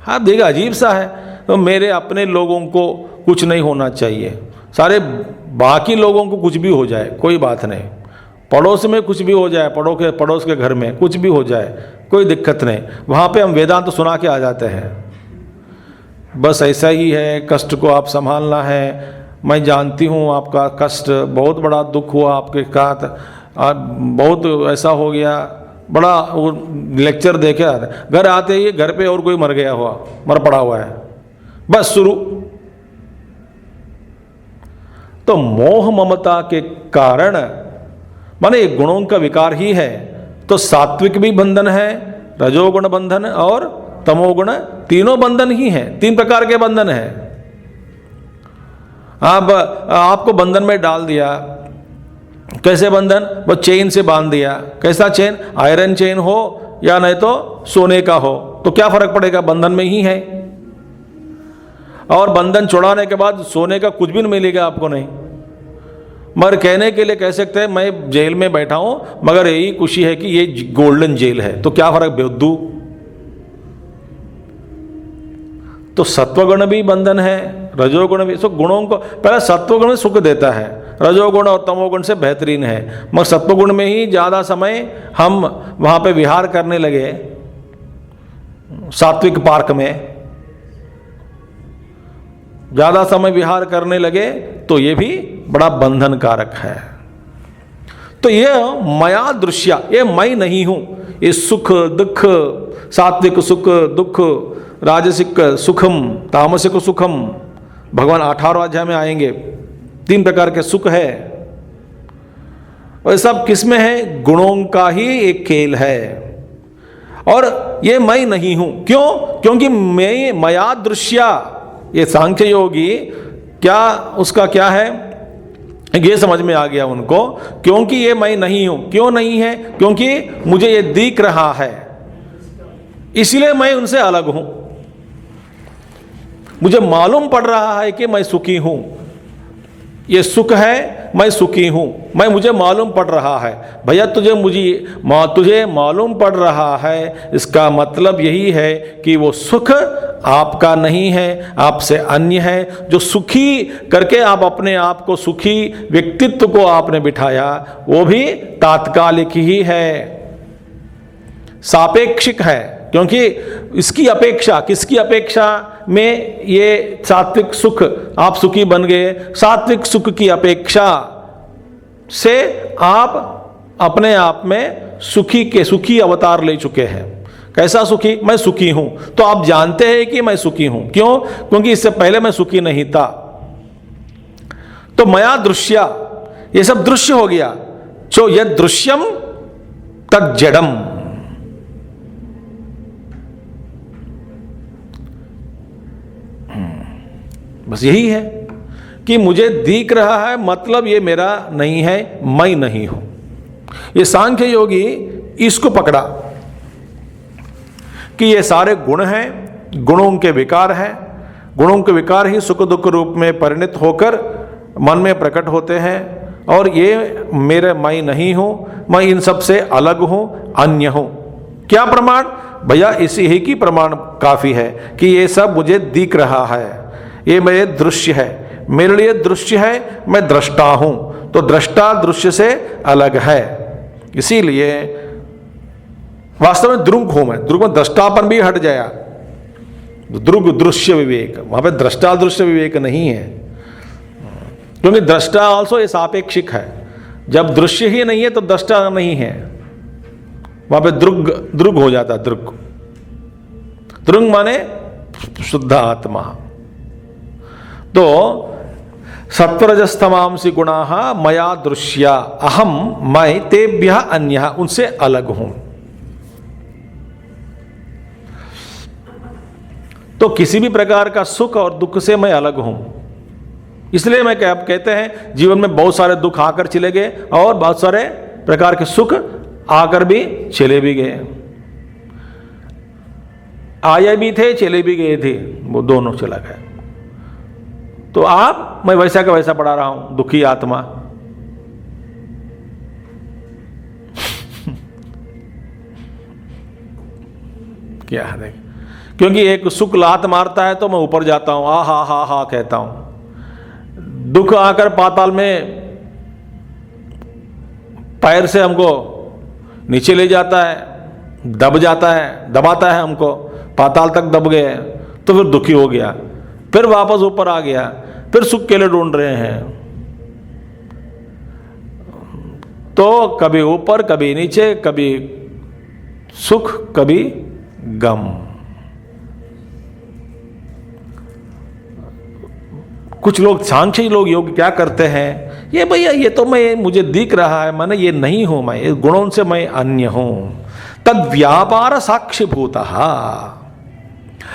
हाँ, देखा अजीब सा है। तो मेरे अपने लोगों को कुछ नहीं होना चाहिए, सारे बाकी लोगों को कुछ भी हो जाए कोई बात नहीं, पड़ोस में कुछ भी हो जाए, पड़ोस के घर में कुछ भी हो जाए, कोई दिक्कत नहीं। वहाँ पे हम वेदांत तो सुना के आ जाते हैं, बस ऐसा ही है, कष्ट को आप संभालना है, मैं जानती हूँ आपका कष्ट, बहुत बड़ा दुख हुआ आपके साथ, बहुत ऐसा हो गया, बड़ा वो लेक्चर देके घर आते ही घर पे और कोई मर गया हुआ, मर पड़ा हुआ है, बस शुरू। तो मोह ममता के कारण माने गुणों का विकार ही है, तो सात्विक भी बंधन है, रजोगुण बंधन और तमोगुण, तीनों बंधन ही हैं, 3 प्रकार के बंधन है। आपको बंधन में डाल दिया, कैसे बंधन? वो चेन से बांध दिया। कैसा चेन? आयरन चेन हो या नहीं तो सोने का हो, तो क्या फर्क पड़ेगा, बंधन में ही है। और बंधन छुड़ाने के बाद सोने का कुछ भी नहीं मिलेगा आपको, नहीं। मगर कहने के लिए कह सकते हैं मैं जेल में बैठा हूं, मगर यही खुशी है कि ये गोल्डन जेल है, तो क्या फर्क बेवदू। तो सत्वगुण भी बंधन है, रजोगुण भी। सो गुणों को पहले सत्वगुण सुख देता है, रजोगुण और तमोगुण से बेहतरीन है, मगर सत्वगुण में ही ज़्यादा समय हम वहाँ पे विहार करने लगे, सात्विक पार्क में ज़्यादा समय विहार करने लगे, तो ये भी बड़ा बंधन कारक है। तो ये मया दृश्य, ये मैं नहीं हूँ, ये सुख दुख, सात्विक सुख दुख, राजसिक सुखम तामसिक सुखम, भगवान 18वां अध्याय में आएंगे, 3 प्रकार के सुख है, और सब किसमें है? गुणों का ही एक खेल है। और ये मैं नहीं हूं, क्यों? क्योंकि मैं मया दृश्य, ये सांख्य योगी क्या उसका क्या है, ये समझ में आ गया उनको, क्योंकि ये मैं नहीं हूं। क्यों नहीं है? क्योंकि मुझे ये दिख रहा है, इसलिए मैं उनसे अलग हूं। मुझे मालूम पड़ रहा है कि मैं सुखी हूं, ये सुख है, मैं सुखी हूं, मुझे मालूम पड़ रहा है। भैया तुझे मालूम पड़ रहा है, इसका मतलब यही है कि वो सुख आपका नहीं है, आपसे अन्य है। जो सुखी करके आप अपने आप को, सुखी व्यक्तित्व को आपने बिठाया, वो भी तात्कालिक ही है, सापेक्षिक है। क्योंकि इसकी अपेक्षा, किसकी अपेक्षा में ये सात्विक सुख, आप सुखी बन गए, सात्विक सुख की अपेक्षा से आप अपने आप में सुखी अवतार ले चुके हैं। कैसा सुखी? मैं सुखी हूं, तो आप जानते हैं कि मैं सुखी हूं। क्यों? क्योंकि इससे पहले मैं सुखी नहीं था। तो मया दृश्य, ये सब दृश्य हो गया। जो यद दृश्यम तद जड़म, बस यही है कि मुझे दिख रहा है, मतलब ये मेरा नहीं है, मैं नहीं हूं। ये सांख्य योगी इसको पकड़ा कि ये सारे गुण हैं, गुणों के विकार हैं, गुणों के विकार ही सुख दुख रूप में परिणत होकर मन में प्रकट होते हैं, और ये मेरे मैं नहीं हूं, मैं इन सब से अलग हूं, अन्य हूं। क्या प्रमाण? भैया इसी ही की प्रमाण काफी है कि ये सब मुझे दिख रहा है, ये मेरे दृश्य है, मेरे लिए दृश्य है, मैं दृष्टा हूं। तो दृष्टा दृश्य से अलग है, इसीलिए वास्तव में दृग हूं मैं। दृग में दृष्टापन भी हट जाया, दृग दृश्य विवेक, वहां पे दृष्टा दृश्य विवेक नहीं है, क्योंकि दृष्टा ऑल्सो ये सापेक्षिक है। जब दृश्य ही नहीं है तो दृष्टा नहीं है, वहां पे दृग हो जाता। दृग माने शुद्ध आत्मा। तो सत्वरजस्तमांसी गुणाः मया दृश्या, अहम मैं तेभ्यः अन्यः, उनसे अलग हूं। तो किसी भी प्रकार का सुख और दुख से मैं अलग हूं। इसलिए मैं कहते हैं जीवन में बहुत सारे दुख आकर चले गए और बहुत सारे प्रकार के सुख आकर भी चले भी गए, आए भी थे चले भी गए थे, वो दोनों चला गए। तो मैं वैसा का वैसा पढ़ा रहा हूं, दुखी आत्मा। क्या है? क्योंकि एक सुख लात मारता है तो मैं ऊपर जाता हूं, आ हा हा हा कहता हूं। दुख आकर पाताल में पैर से हमको नीचे ले जाता है, दबाता है हमको, पाताल तक दब गए, तो फिर दुखी हो गया, फिर वापस ऊपर आ गया, फिर सुख के लिए ढूंढ रहे हैं। तो कभी ऊपर, कभी नीचे, कभी सुख, कभी गम। कुछ लोग, सांख्यी लोग, योग क्या करते हैं, ये भैया ये तो मैं, मुझे दिख रहा है, मैंने ये नहीं हूं, मैं इस गुणों से मैं अन्य हूं, तद व्यापार साक्षीभूतः।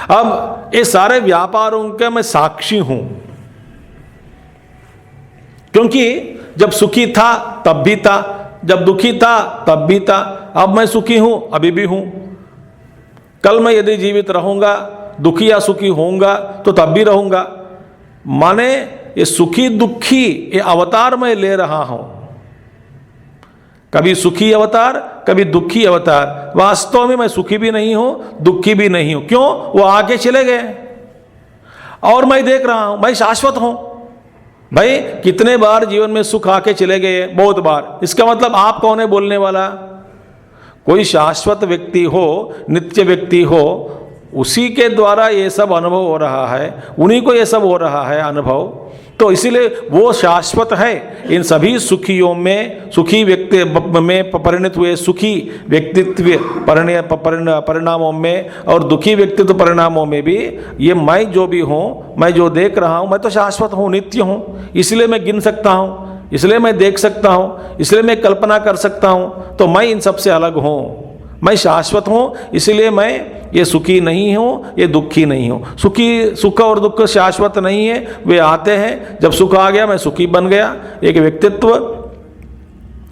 अब ये सारे व्यापारों के मैं साक्षी हूं, क्योंकि जब सुखी था तब भी था, जब दुखी था तब भी था, अब मैं सुखी हूं, अभी भी हूं। कल मैं यदि जीवित रहूंगा, दुखी या सुखी होऊंगा तो तब भी रहूंगा। माने ये सुखी दुखी ये अवतार मैं ले रहा हूं, कभी सुखी अवतार, कभी दुखी अवतार। वास्तव में मैं सुखी भी नहीं हूं, दुखी भी नहीं हूं। क्यों? वो आके चले गए और मैं देख रहा हूं, मैं शाश्वत हूं। भाई कितने बार जीवन में सुख आके चले गए? बहुत बार। इसका मतलब आप कौन है बोलने वाला? कोई शाश्वत व्यक्ति हो, नित्य व्यक्ति हो, उसी के द्वारा ये सब अनुभव हो रहा है, उन्हीं को ये सब हो रहा है अनुभव। तो इसीलिए वो शाश्वत है। इन सभी सुखियों में, सुखी व्यक्ति में परिणत हुए सुखी व्यक्तित्व परिणामों में और दुखी व्यक्तित्व परिणामों में भी ये मैं जो भी हूँ, मैं जो देख रहा हूँ, मैं तो शाश्वत हूँ, नित्य हूँ। इसलिए मैं गिन सकता हूँ, इसलिए मैं देख सकता हूँ, इसलिए मैं कल्पना कर सकता हूँ। तो मैं इन सबसे अलग हूँ, मैं शाश्वत हूँ, इसलिए मैं ये सुखी नहीं हूँ, ये दुखी नहीं हूँ। सुख और दुख शाश्वत नहीं है, वे आते हैं। जब सुख आ गया मैं सुखी बन गया, एक व्यक्तित्व।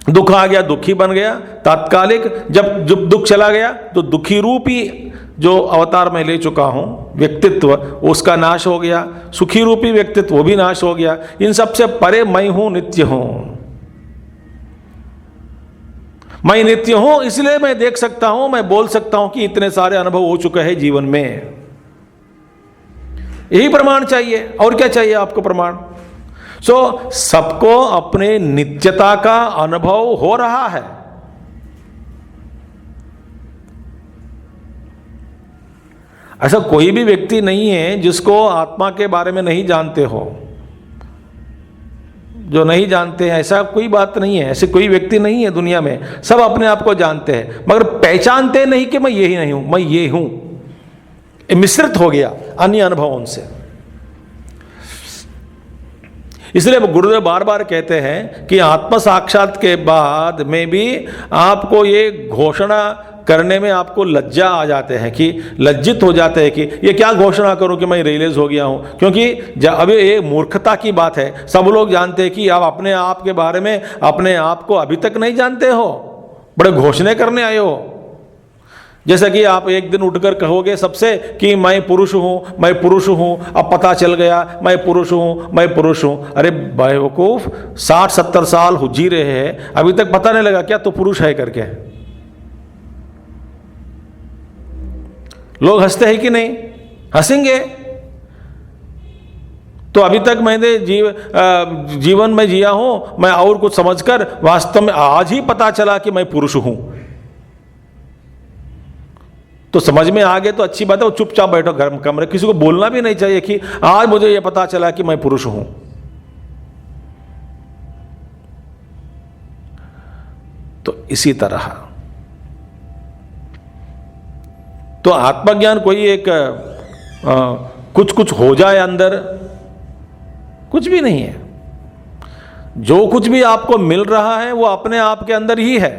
दुख आ गया दुखी बन गया, तात्कालिक। जब दुख चला गया तो दुखी रूपी जो अवतार मैं ले चुका हूँ व्यक्तित्व, उसका नाश हो गया। सुखी रूपी व्यक्तित्व वो भी नाश हो गया। इन सबसे परे मैं हूँ, नित्य हूँ। मैं नित्य हूं, इसलिए मैं देख सकता हूं, मैं बोल सकता हूं कि इतने सारे अनुभव हो चुके हैं जीवन में। यही प्रमाण चाहिए, और क्या चाहिए आपको प्रमाण? सबको अपने नित्यता का अनुभव हो रहा है। ऐसा कोई भी व्यक्ति नहीं है जिसको आत्मा के बारे में नहीं जानते हो, जो नहीं जानते हैं। ऐसा कोई बात नहीं है, ऐसे कोई व्यक्ति नहीं है दुनिया में। सब अपने आप को जानते हैं, मगर पहचानते नहीं कि मैं यही नहीं हूं, मैं ये हूं। मिश्रित हो गया अन्य अनुभवों से। इसलिए गुरुदेव बार बार कहते हैं कि आत्म साक्षात के बाद में भी आपको ये घोषणा करने में आपको लज्जा आ जाते हैं, कि लज्जित हो जाते हैं कि ये क्या घोषणा करूं कि मैं रियलाइज हो गया हूं। क्योंकि अभी ये मूर्खता की बात है। सब लोग जानते हैं कि आप अपने आप के बारे में, अपने आप को अभी तक नहीं जानते हो, बड़े घोषणे करने आए हो। जैसा कि आप एक दिन उठकर कहोगे सबसे कि मैं पुरुष हूं, मैं पुरुष हूं, अब पता चल गया मैं पुरुष हूं, मैं पुरुष हूं। अरे बेवकूफ, 60-70 साल जी रहे हैं, अभी तक पता नहीं लगा क्या तो पुरुष है करके? लोग हंसते हैं कि नहीं? हंसेंगे। तो अभी तक मैंने जीवन में जिया हूं मैं और कुछ समझकर, वास्तव में आज ही पता चला कि मैं पुरुष हूं। तो समझ में आ गए तो अच्छी बात है, वो चुपचाप बैठो घर में कमरे, किसी को बोलना भी नहीं चाहिए कि आज मुझे यह पता चला कि मैं पुरुष हूं। तो इसी तरह तो आत्मज्ञान कोई एक कुछ कुछ हो जाए अंदर, कुछ भी नहीं है। जो कुछ भी आपको मिल रहा है वो अपने आप के अंदर ही है,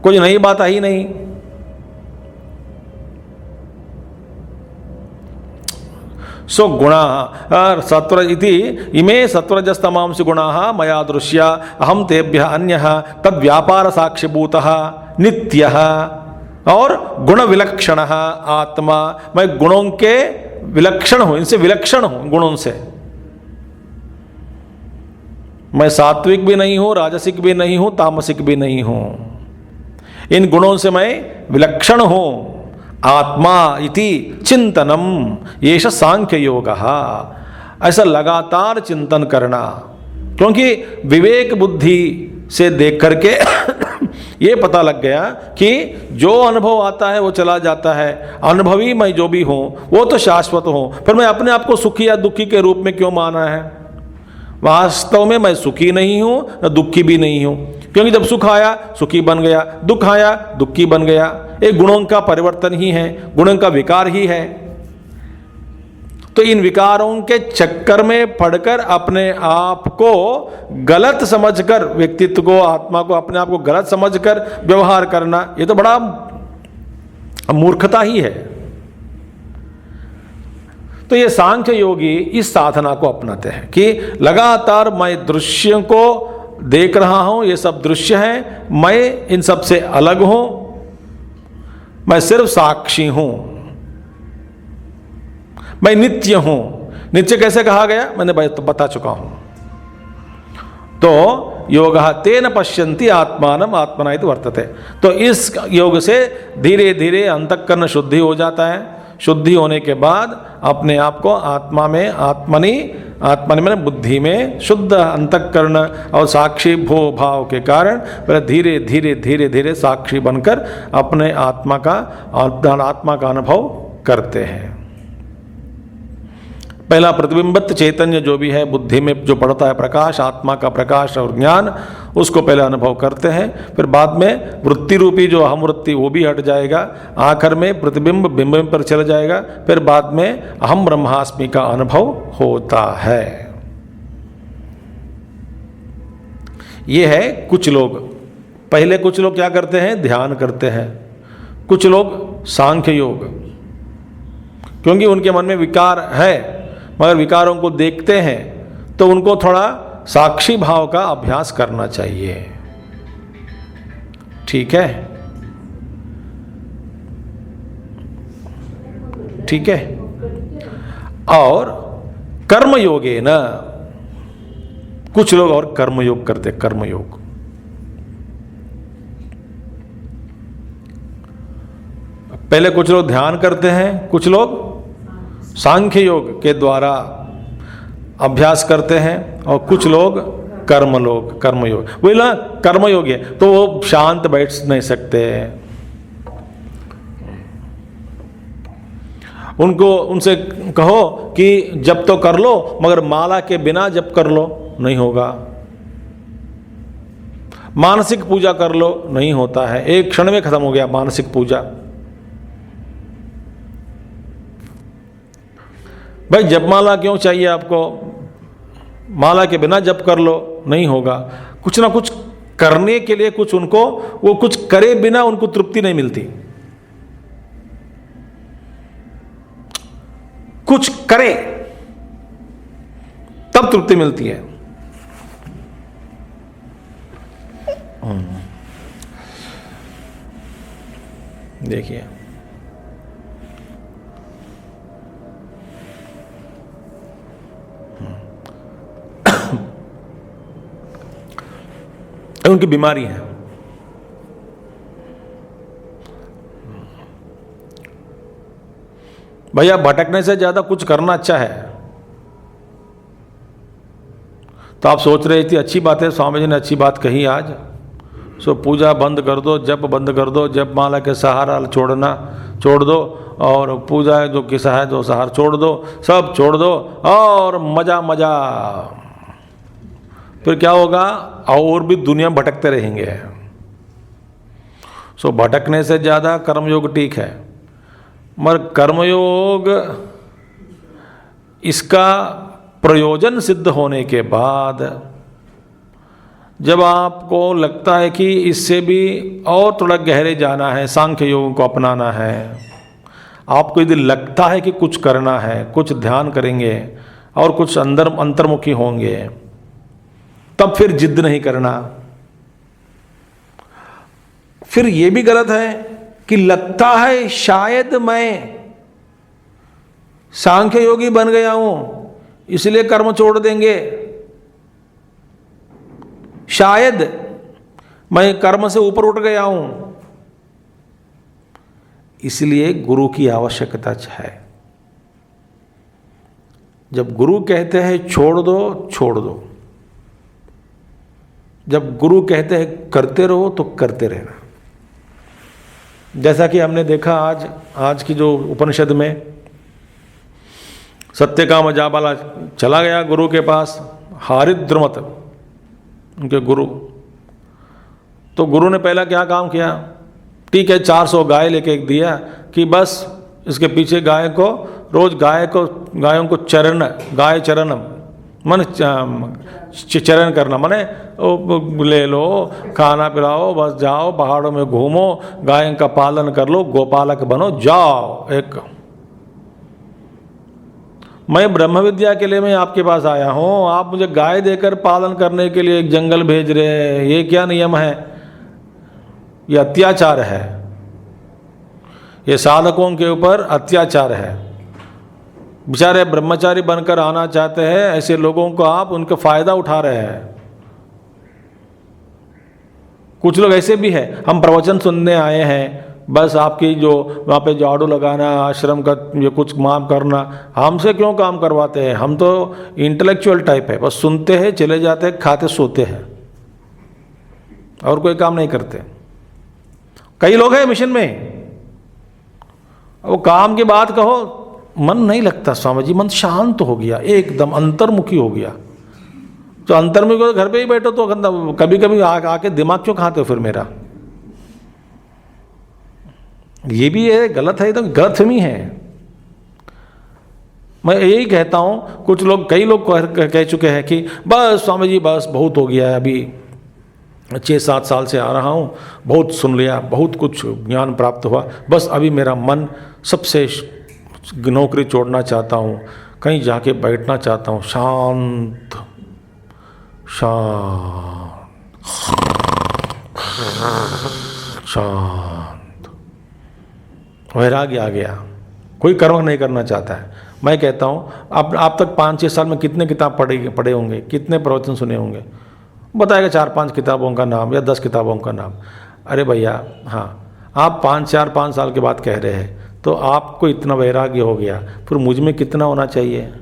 कोई नई बात आई नहीं। गुणा सत्वर इति इमे सत्वरजस्तमांसि गुणा मया दृश्या अहम तेभ्यः अन्यः तद व्यापार साक्षिभूतः नित्यः और गुण विलक्षण आत्मा। मैं गुणों के विलक्षण हूं, इनसे विलक्षण हूं गुणों से। मैं सात्विक भी नहीं हूं, राजसिक भी नहीं हूं, तामसिक भी नहीं हूं। इन गुणों से मैं विलक्षण हूं। आत्मा इति चिंतनम येष सांख्य योग। ऐसा लगातार चिंतन करना, क्योंकि विवेक बुद्धि से देख करके ये पता लग गया कि जो अनुभव आता है वो चला जाता है, अनुभवी मैं जो भी हूँ वो तो शाश्वत हूँ, फिर मैं अपने आप को सुखी या दुखी के रूप में क्यों माना है? वास्तव में मैं सुखी नहीं हूँ न दुखी भी नहीं हूँ, क्योंकि जब सुख आया सुखी बन गया, दुख आया दुखी बन गया। एक गुणों का परिवर्तन ही है, गुणों का विकार ही है। तो इन विकारों के चक्कर में पड़कर अपने आप को गलत समझकर, व्यक्तित्व को, आत्मा को, अपने आप को गलत समझकर व्यवहार करना, ये तो बड़ा मूर्खता ही है। तो ये सांख्य योगी इस साधना को अपनाते हैं कि लगातार मैं दृश्यों को देख रहा हूं, ये सब दृश्य हैं, मैं इन सब से अलग हूं, मैं सिर्फ साक्षी हूं, मैं नित्य हूं। नित्य कैसे कहा गया मैंने बता चुका हूं। तो योगः तेन पश्यन्ति आत्मानम् आत्मना इति वर्तते। तो इस योग से धीरे धीरे अंतःकरण शुद्धि हो जाता है। शुद्धि होने के बाद अपने आप को आत्मा में, आत्मनि में बुद्धि में शुद्ध अंतःकरण और साक्षी भो भाव के कारण फिर धीरे धीरे धीरे धीरे साक्षी बनकर अपने आत्मा का अनुभव करते हैं। पहला प्रतिबिंबित चैतन्य जो भी है बुद्धि में जो पड़ता है प्रकाश, आत्मा का प्रकाश और ज्ञान, उसको पहले अनुभव करते हैं। फिर बाद में वृत्ति रूपी जो अहम वृत्ति वो भी हट जाएगा। आखिर में प्रतिबिंब बिंब पर चला जाएगा। फिर बाद में अहम ब्रह्मास्मि का अनुभव होता है। ये है कुछ लोग। पहले कुछ लोग क्या करते हैं? ध्यान करते हैं। कुछ लोग सांख्य योग, क्योंकि उनके मन में विकार है मगर विकारों को देखते हैं तो उनको थोड़ा साक्षी भाव का अभ्यास करना चाहिए। ठीक है, ठीक है। और कर्मयोगे न, कुछ लोग और कर्मयोग करते, कर्मयोग। पहले कुछ लोग ध्यान करते हैं, कुछ लोग सांख्य योग के द्वारा अभ्यास करते हैं, और कुछ लोग कर्मयोग। वही ना कर्मयोग है तो वो शांत बैठ नहीं सकते। उनसे कहो कि जप तो कर लो मगर माला के बिना जप कर लो, नहीं होगा। मानसिक पूजा कर लो, नहीं होता है। एक क्षण में खत्म हो गया मानसिक पूजा। भाई जपमाला क्यों चाहिए आपको? माला के बिना जप कर लो, नहीं होगा। कुछ ना कुछ करने के लिए कुछ उनको, वो कुछ करे बिना उनको तृप्ति नहीं मिलती। कुछ करे तब तृप्ति मिलती है। देखिए उनकी बीमारी है। भैया भटकने से ज्यादा कुछ करना अच्छा है। तो आप सोच रहे थे अच्छी बात है, स्वामी जी ने अच्छी बात कही आज। सो पूजा बंद कर दो, जप बंद कर दो, जप माला के सहारा छोड़ दो, और पूजा जो किसा है जो सहारा छोड़ दो, सब छोड़ दो और मजा मजा। फिर क्या होगा? और भी दुनिया भटकते रहेंगे। सो भटकने से ज़्यादा कर्मयोग ठीक है, मगर कर्मयोग इसका प्रयोजन सिद्ध होने के बाद जब आपको लगता है कि इससे भी और थोड़ा गहरे जाना है, सांख्य योग को अपनाना है, आपको यदि लगता है कि कुछ करना है, कुछ ध्यान करेंगे और कुछ अंतर्मुखी होंगे, तब फिर जिद नहीं करना। फिर यह भी गलत है कि लगता है शायद मैं सांख्य योगी बन गया हूं इसलिए कर्म छोड़ देंगे, शायद मैं कर्म से ऊपर उठ गया हूं इसलिए गुरु की आवश्यकता है। जब गुरु कहते हैं छोड़ दो, छोड़ दो। जब गुरु कहते हैं करते रहो तो करते रहना। जैसा कि हमने देखा आज की जो उपनिषद में सत्यकाम जाबाला चला गया गुरु के पास, हारिद्रमत उनके गुरु। तो गुरु ने पहला क्या काम किया, ठीक है 400 गाय लेके एक दिया कि बस इसके पीछे गाय को रोज गायों को गाय चरण मन चरण करना, माने ले लो, खाना पिलाओ, बस जाओ पहाड़ों में घूमो, गायों का पालन कर लो, गोपालक बनो, जाओ। एक मैं ब्रह्म विद्या के लिए मैं आपके पास आया हूँ, आप मुझे गाय देकर पालन करने के लिए एक जंगल भेज रहे हैं, ये क्या नियम है? ये अत्याचार है, ये साधकों के ऊपर अत्याचार है। बेचारे ब्रह्मचारी बनकर आना चाहते हैं, ऐसे लोगों को आप उनका फायदा उठा रहे हैं। कुछ लोग ऐसे भी हैं, हम प्रवचन सुनने आए हैं, बस आपकी जो वहाँ पे झाड़ू लगाना, आश्रम का ये कुछ काम करना, हमसे क्यों काम करवाते हैं? हम तो इंटेलेक्चुअल टाइप है, बस सुनते हैं, चले जाते हैं, खाते सोते हैं और कोई काम नहीं करते। कई लोग हैं मिशन में, वो काम की बात कहो मन नहीं लगता स्वामी जी, मन शांत हो गया, एकदम अंतर्मुखी हो गया। तो अंतर्मुखी हो, घर पे ही बैठो तो कभी कभी आके दिमाग क्यों खाते हो फिर मेरा? ये भी है, गलत है, तो गलतफहमी है। मैं यही कहता हूँ, कुछ लोग, कई लोग कह चुके हैं कि बस स्वामी जी बस बहुत हो गया है, अभी 6-7 साल से आ रहा हूँ, बहुत सुन लिया, बहुत कुछ ज्ञान प्राप्त हुआ, बस अभी मेरा मन सबसे नौकरी छोड़ना चाहता हूँ, कहीं जाके बैठना चाहता हूँ, शांत शांत, वैराग्य आ गया, कोई कर्म नहीं करना चाहता है। मैं कहता हूँ आप तक 5-6 साल में कितने किताब पढ़े होंगे, कितने प्रवचन सुने होंगे? बताएगा 4-5 किताबों का नाम या 10 किताबों का नाम। अरे भैया हाँ, आप 5 साल के बाद कह रहे हैं, तो आपको इतना वैराग्य हो गया, फिर मुझ में कितना होना चाहिए?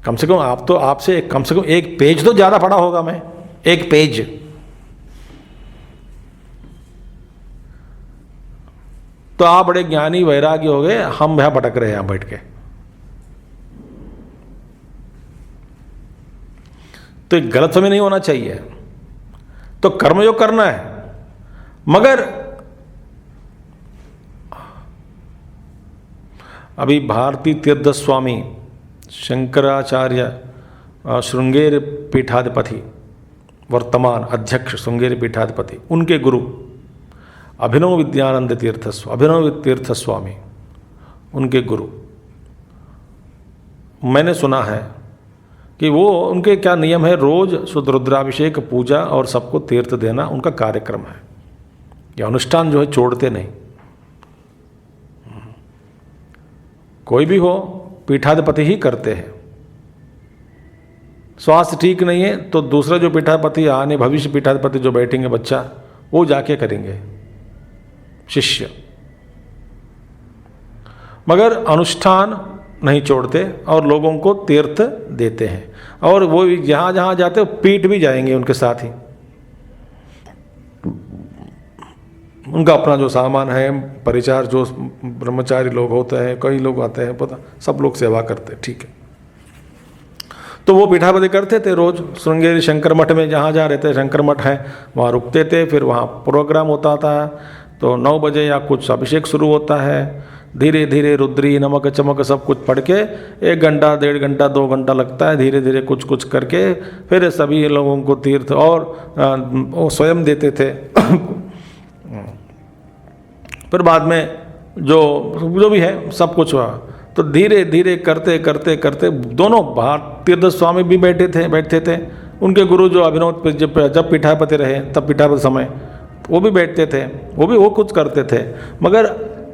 कम से कम आप तो, आपसे कम से कम एक पेज तो ज़्यादा पढ़ा होगा मैं, एक पेज। तो आप बड़े ज्ञानी वैराग्य हो गए, हम यहाँ भटक रहे हैं यहाँ बैठ के। तो गलतफहमी नहीं होना चाहिए। तो कर्मयोग करना है, मगर अभी भारती तीर्थ स्वामी शंकराचार्य श्रृंगेरी पीठाधिपति, वर्तमान अध्यक्ष श्रृंगेरी पीठाधिपति, उनके गुरु अभिनव विद्यानंद तीर्थ स्वामी, उनके गुरु, मैंने सुना है कि वो, उनके क्या नियम है, रोज शुद्ध रुद्राभिषेक, पूजा और सबको तीर्थ देना उनका कार्यक्रम है। ये अनुष्ठान जो है छोड़ते नहीं। कोई भी हो, पीठाधिपति ही करते हैं। स्वास्थ्य ठीक नहीं है तो दूसरा जो पीठाधिपति, आने भविष्य पीठाधिपति जो बैठेंगे बच्चा, वो जाके करेंगे, शिष्य। मगर अनुष्ठान नहीं छोड़ते और लोगों को तीर्थ देते हैं, और वो जहाँ जहाँ जाते हो पीठ भी जाएंगे उनके साथ ही। उनका अपना जो सामान है, परिचार, जो ब्रह्मचारी लोग होते हैं, कई लोग आते हैं, पता, सब लोग सेवा करते हैं, ठीक है। तो वो पीठापति करते थे, रोज श्रृंगेरी शंकर मठ में जहाँ जहाँ रहते, शंकर मठ है वहाँ रुकते थे, फिर वहाँ प्रोग्राम होता था। तो 9 बजे या कुछ अभिषेक शुरू होता है, धीरे धीरे रुद्री नमक चमक सब कुछ पढ़ के 1 घंटा 1.5 घंटा 2 घंटा लगता है, धीरे धीरे कुछ कुछ करके फिर सभी लोगों को तीर्थ और वो स्वयं देते थे। फिर बाद में जो भी है सब कुछ हुआ। तो धीरे धीरे करते करते करते दोनों तीर्थ स्वामी भी बैठते थे, उनके गुरु जो अभिनव जब पीठापति रहे तब पीठापति समय वो भी बैठते थे, वो कुछ करते थे। मगर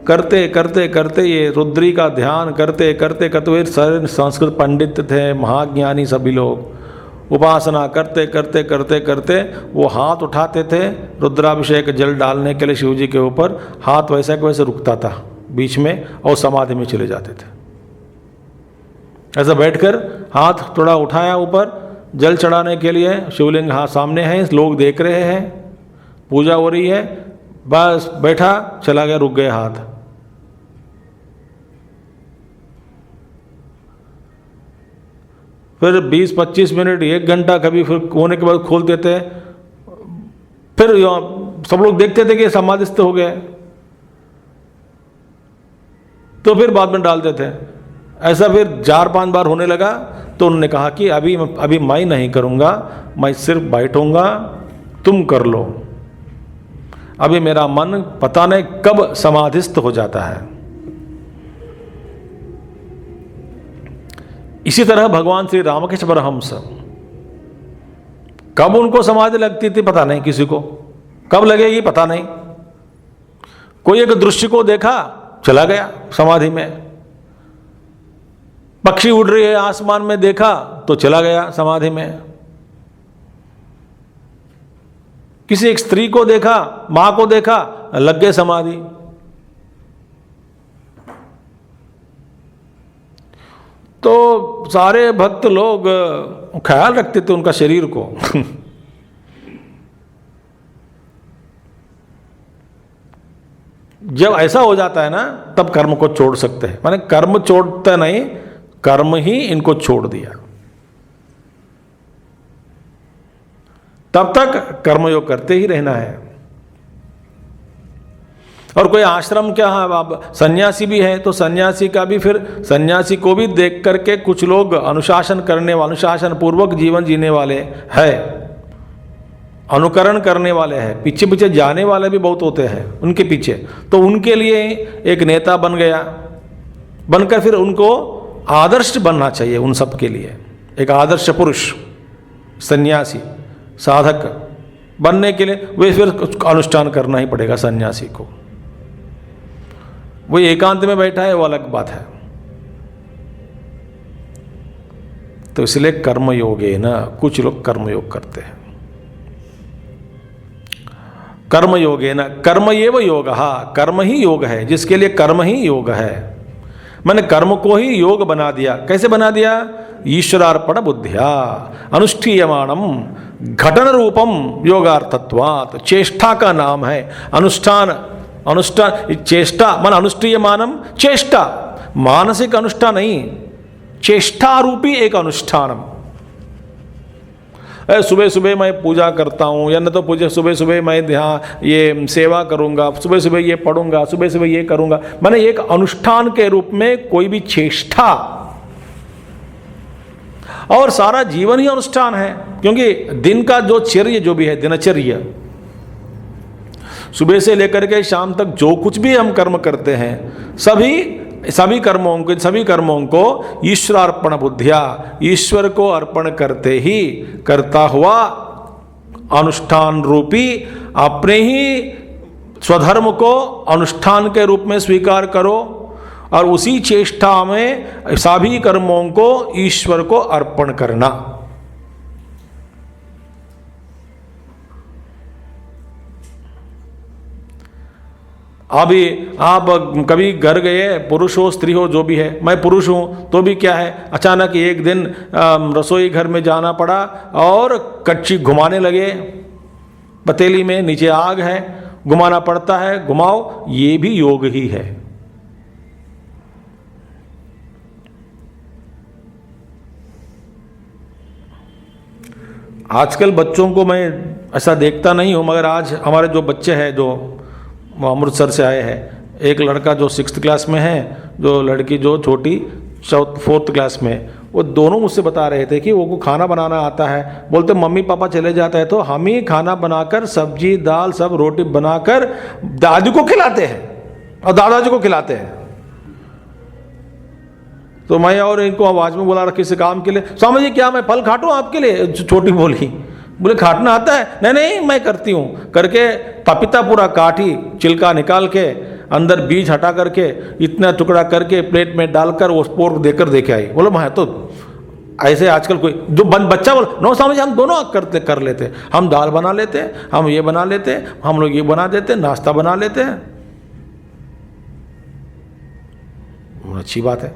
करते करते करते ये रुद्री का ध्यान करते करते करते वे सारे संस्कृत पंडित थे, महाज्ञानी सभी लोग, उपासना करते करते करते करते वो हाथ उठाते थे रुद्राभिषेक जल डालने के लिए शिव जी के ऊपर, हाथ वैसा के वैसे रुकता था बीच में और समाधि में चले जाते थे। ऐसा बैठकर हाथ थोड़ा उठाया ऊपर, जल चढ़ाने के लिए, शिवलिंग हाथ सामने है, लोग देख रहे हैं, पूजा हो रही है, बस बैठा, चला गया, रुक गए हाथ। फिर 20-25 मिनट, 1 घंटा कभी फिर होने के बाद खोल देते हैं, फिर सब लोग देखते थे कि समाधिस्थ हो गए, तो फिर बाद में डालते थे। ऐसा फिर 4-5 बार होने लगा, तो उन्होंने कहा कि अभी मैं नहीं करूँगा, मैं सिर्फ बैठूँगा, तुम कर लो। अभी मेरा मन पता नहीं कब समाधिस्थ हो जाता है। इसी तरह भगवान श्री रामकृष्ण परमहंस, कब उनको समाधि लगती थी पता नहीं, किसी को कब लगेगी पता नहीं। कोई एक दृश्य को देखा, चला गया समाधि में। पक्षी उड़ रही है आसमान में, देखा तो चला गया समाधि में। किसी एक स्त्री को देखा, मां को देखा, लग गए समाधि। तो सारे भक्त लोग ख्याल रखते थे उनका शरीर को। जब ऐसा हो जाता है ना, तब कर्म को छोड़ सकते हैं। माने कर्म छोड़ता नहीं, कर्म ही इनको छोड़ दिया। तब तक कर्मयोग करते ही रहना है। और कोई आश्रम क्या है, अब सन्यासी भी है, तो सन्यासी का भी, फिर सन्यासी को भी देख करके कुछ लोग अनुशासन करने वाले, अनुशासन पूर्वक जीवन जीने वाले है, अनुकरण करने वाले हैं, पीछे पीछे जाने वाले भी बहुत होते हैं उनके पीछे। तो उनके लिए एक नेता बन गया, बनकर फिर उनको आदर्श बनना चाहिए। उन सब के लिए एक आदर्श पुरुष, सन्यासी, साधक बनने के लिए वे फिर कुछ अनुष्ठान करना ही पड़ेगा सन्यासी को। वो एकांत में बैठा है, वो अलग बात है। तो इसलिए कर्मयोग है ना, कुछ लोग कर्मयोग करते हैं। कर्मयोग है ना, कर्म एव योग, कर्म ही योग है, जिसके लिए कर्म ही योग है। मैंने कर्म को ही योग बना दिया। कैसे बना दिया? ईश्वरार्पण बुद्धिया अनुष्ठीयमानम घटन रूपम योगार्थत्वात्। चेष्टा का नाम है अनुष्ठान। अनुष्ठान चेष्टा मन अनुष्ठीयमानम, चेष्टा मानसिक अनुष्ठान नहीं, चेष्टा रूपी एक अनुष्ठानम। सुबह सुबह मैं पूजा करता हूँ, या न तो पूजा सुबह सुबह मैं ध्यान ये सेवा करूँगा, सुबह सुबह ये पढ़ूंगा, सुबह सुबह ये करूँगा। मैंने एक अनुष्ठान के रूप में कोई भी चेष्टा, और सारा जीवन ही अनुष्ठान है। क्योंकि दिन का जो चर्य जो भी है, दिनचर्या, सुबह से लेकर के शाम तक जो कुछ भी हम कर्म करते हैं, सभी कर्मों को ईश्वरार्पण बुद्धिया, ईश्वर को अर्पण करते ही, करता हुआ अनुष्ठान रूपी अपने ही स्वधर्म को अनुष्ठान के रूप में स्वीकार करो, और उसी चेष्टा में सभी कर्मों को ईश्वर को अर्पण करना। अभी आप कभी घर गए, पुरुष हो स्त्री हो जो भी है, मैं पुरुष हूँ तो भी क्या है, अचानक एक दिन रसोई घर में जाना पड़ा और कच्ची घुमाने लगे पतीली में, नीचे आग है, घुमाना पड़ता है, घुमाओ, ये भी योग ही है। आजकल बच्चों को मैं ऐसा देखता नहीं हूँ, मगर आज हमारे जो बच्चे हैं, जो अमृतसर से आए हैं, एक लड़का जो 6th क्लास में है, जो लड़की जो छोटी 4th क्लास में, वो दोनों मुझसे बता रहे थे कि वो को खाना बनाना आता है। बोलते मम्मी पापा चले जाते हैं तो हम ही खाना बनाकर, सब्जी दाल सब रोटी बनाकर दादी को खिलाते हैं और दादाजी को खिलाते हैं। तो मैं और इनको आवाज में बोला किसी काम के लिए, स्वामी जी क्या मैं फल काटूं आपके लिए? छोटी बोली, बोले काटना आता है? नहीं नहीं मैं करती हूँ। करके पपीता पूरा काटी, छिलका निकाल के, अंदर बीज हटा करके, इतना टुकड़ा करके प्लेट में डालकर वो पोर्क देकर देके आई। बोलो मैं तो ऐसे आजकल कोई जो बच्चा बोल, नो स्वामी जी हम दोनों कर लेते, हम दाल बना लेते, हम ये बना लेते, हम लोग ये बना देते, नाश्ता बना लेते हैं। अच्छी बात है।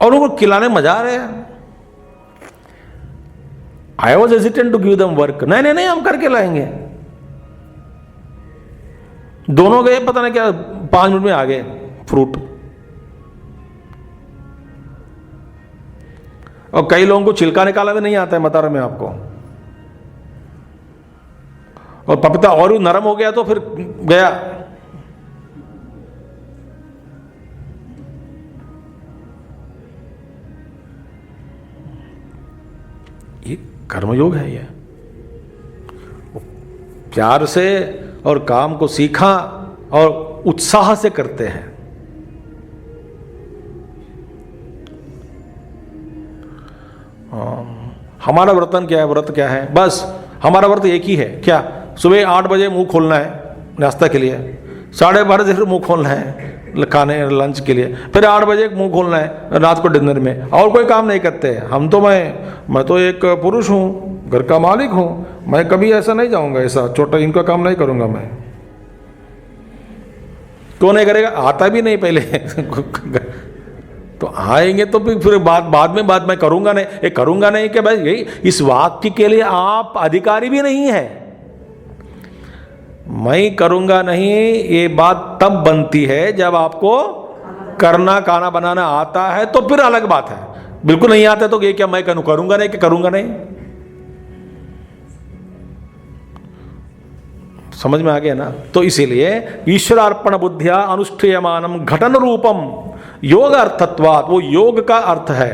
और लोगों को खिलाने मजा आ रहा है। I was hesitant to give them work, नहीं हम करके लाएंगे। दोनों गए, पता नहीं क्या 5 मिनट में आ गए फ्रूट। और कई लोगों को छिलका निकाला भी नहीं आता है, बता रहा मैं आपको। और पपीता और भी नरम हो गया तो फिर गया। ये कर्मयोग है। ये प्यार से और काम को सीखा और उत्साह से करते हैं। हमारा व्रतन क्या है? व्रत क्या है? बस हमारा व्रत एक ही है। क्या? सुबह 8 बजे मुंह खोलना है नाश्ता के लिए, 12:30 से फिर मुंह खोलना है खाने लंच के लिए, फिर 8 बजे मुंह खोलना है रात को डिनर में। और कोई काम नहीं करते हैं हम तो। मैं तो एक पुरुष हूँ, घर का मालिक हूँ, मैं कभी ऐसा नहीं जाऊँगा, ऐसा छोटा इनका काम नहीं करूँगा मैं। क्यों नहीं करेगा? आता भी नहीं पहले तो आएंगे तो फिर बाद में करूँगा नहीं। ये करूँगा नहीं कि भाई यही इस वाक्य के लिए आप अधिकारी भी नहीं है। मैं करूँगा नहीं ये बात तब बनती है जब आपको करना खाना बनाना आता है, तो फिर अलग बात है। बिल्कुल नहीं आता तो ये क्या मैं करूँगा नहीं कि करूँगा नहीं? समझ में आ गया ना? तो इसीलिए ईश्वरार्पण बुद्धिया अनुष्ठेयमानम घटन रूपम योग अर्थत्वात्, वो योग का अर्थ है,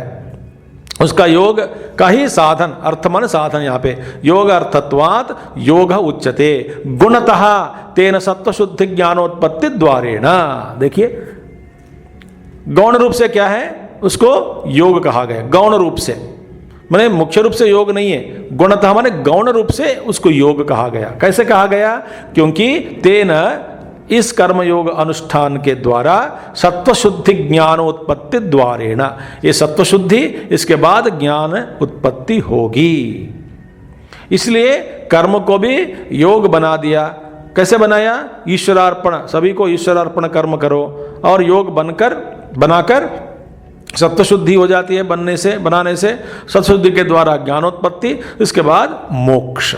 उसका योग का ही साधन, अर्थ मन साधन। यहाँ पे योग अर्थत्वात् योग उच्यते गुणतः तेन सत्व शुद्धि ज्ञानोत्पत्ति द्वारेण। देखिए गौण रूप से क्या है? उसको योग कहा गया। गौण रूप से माने मुख्य रूप से योग नहीं है, गुणतः माने गौण रूप से उसको योग कहा गया। कैसे कहा गया? क्योंकि तेन इस कर्मयोग अनुष्ठान के द्वारा सत्वशुद्धि ज्ञानोत्पत्ति द्वारेण, ये सत्वशुद्धि इसके बाद ज्ञान उत्पत्ति होगी। इसलिए कर्म को भी योग बना दिया। कैसे बनाया? ईश्वरार्पण, सभी को ईश्वरार्पण कर्म करो और योग बनाकर सत्वशुद्धि हो जाती है बनाने से सत्वशुद्धि के द्वारा ज्ञानोत्पत्ति, इसके बाद मोक्ष।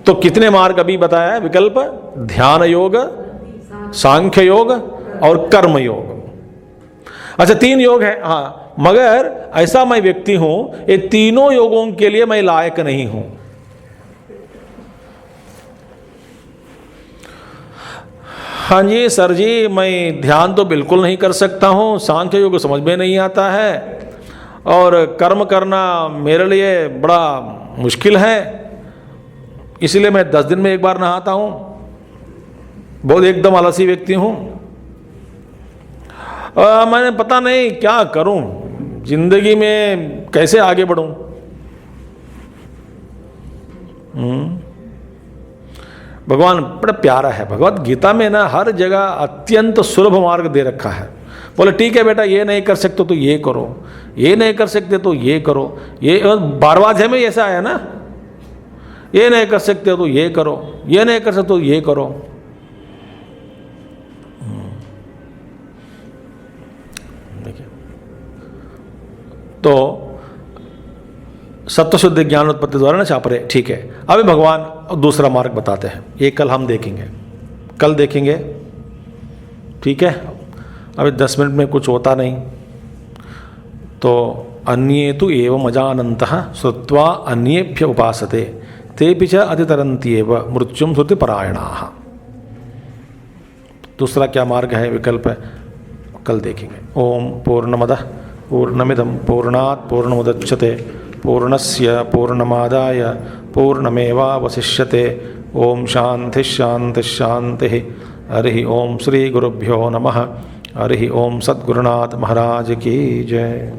तो कितने मार्ग अभी बताया है? विकल्प, ध्यान योग, सांख्य योग और कर्म योग। अच्छा 3 योग है। हाँ, मगर ऐसा मैं व्यक्ति हूं, ये तीनों योगों के लिए मैं लायक नहीं हूं। हाँ जी सर जी, मैं ध्यान तो बिल्कुल नहीं कर सकता हूँ, सांख्य योग समझ में नहीं आता है, और कर्म करना मेरे लिए बड़ा मुश्किल है, इसलिए मैं 10 दिन में एक बार नहाता हूँ, बहुत एकदम आलसी व्यक्ति हूँ। मैंने पता नहीं क्या करूँ, जिंदगी में कैसे आगे बढ़ूँ। भगवान बड़ा प्यारा है। भगवत गीता में ना हर जगह अत्यंत सुलभ मार्ग दे रखा है। बोले ठीक है बेटा, ये नहीं कर सकते तो ये करो, ये नहीं कर सकते तो ये करो। ये 12वां अध्याय में ऐसा आया ना, ये नहीं कर सकते तो ये करो, ये नहीं कर सकते तो ये करो। देखिए, तो सत्वशुद्धि ज्ञान उत्पत्ति द्वारा ना चापरे। ठीक है, अभी भगवान दूसरा मार्ग बताते हैं, ये कल हम देखेंगे, कल देखेंगे। ठीक है, अभी 10 मिनट में कुछ होता नहीं। तो अन्ये तु एवं अजानन्तः श्रुत्वा अन्येभ्य उपासते तेपि च अतितरन्त्येव मृत्युं श्रुति परायणाः। दूसरा क्या मार्ग है, विकल्प है, कल देखेंगे। ओम पूर्णमदः पूर्णमिदं पूर्णात् पूर्णमुदच्यते पूर्णस्य पूर्णमादाय पूर्णमेवावशिष्यते। ओम शांति शांति शांति। हरि ओम श्री गुरुभ्यो नमः। हरि ओम सद्गुरुनाथ महाराज की जय।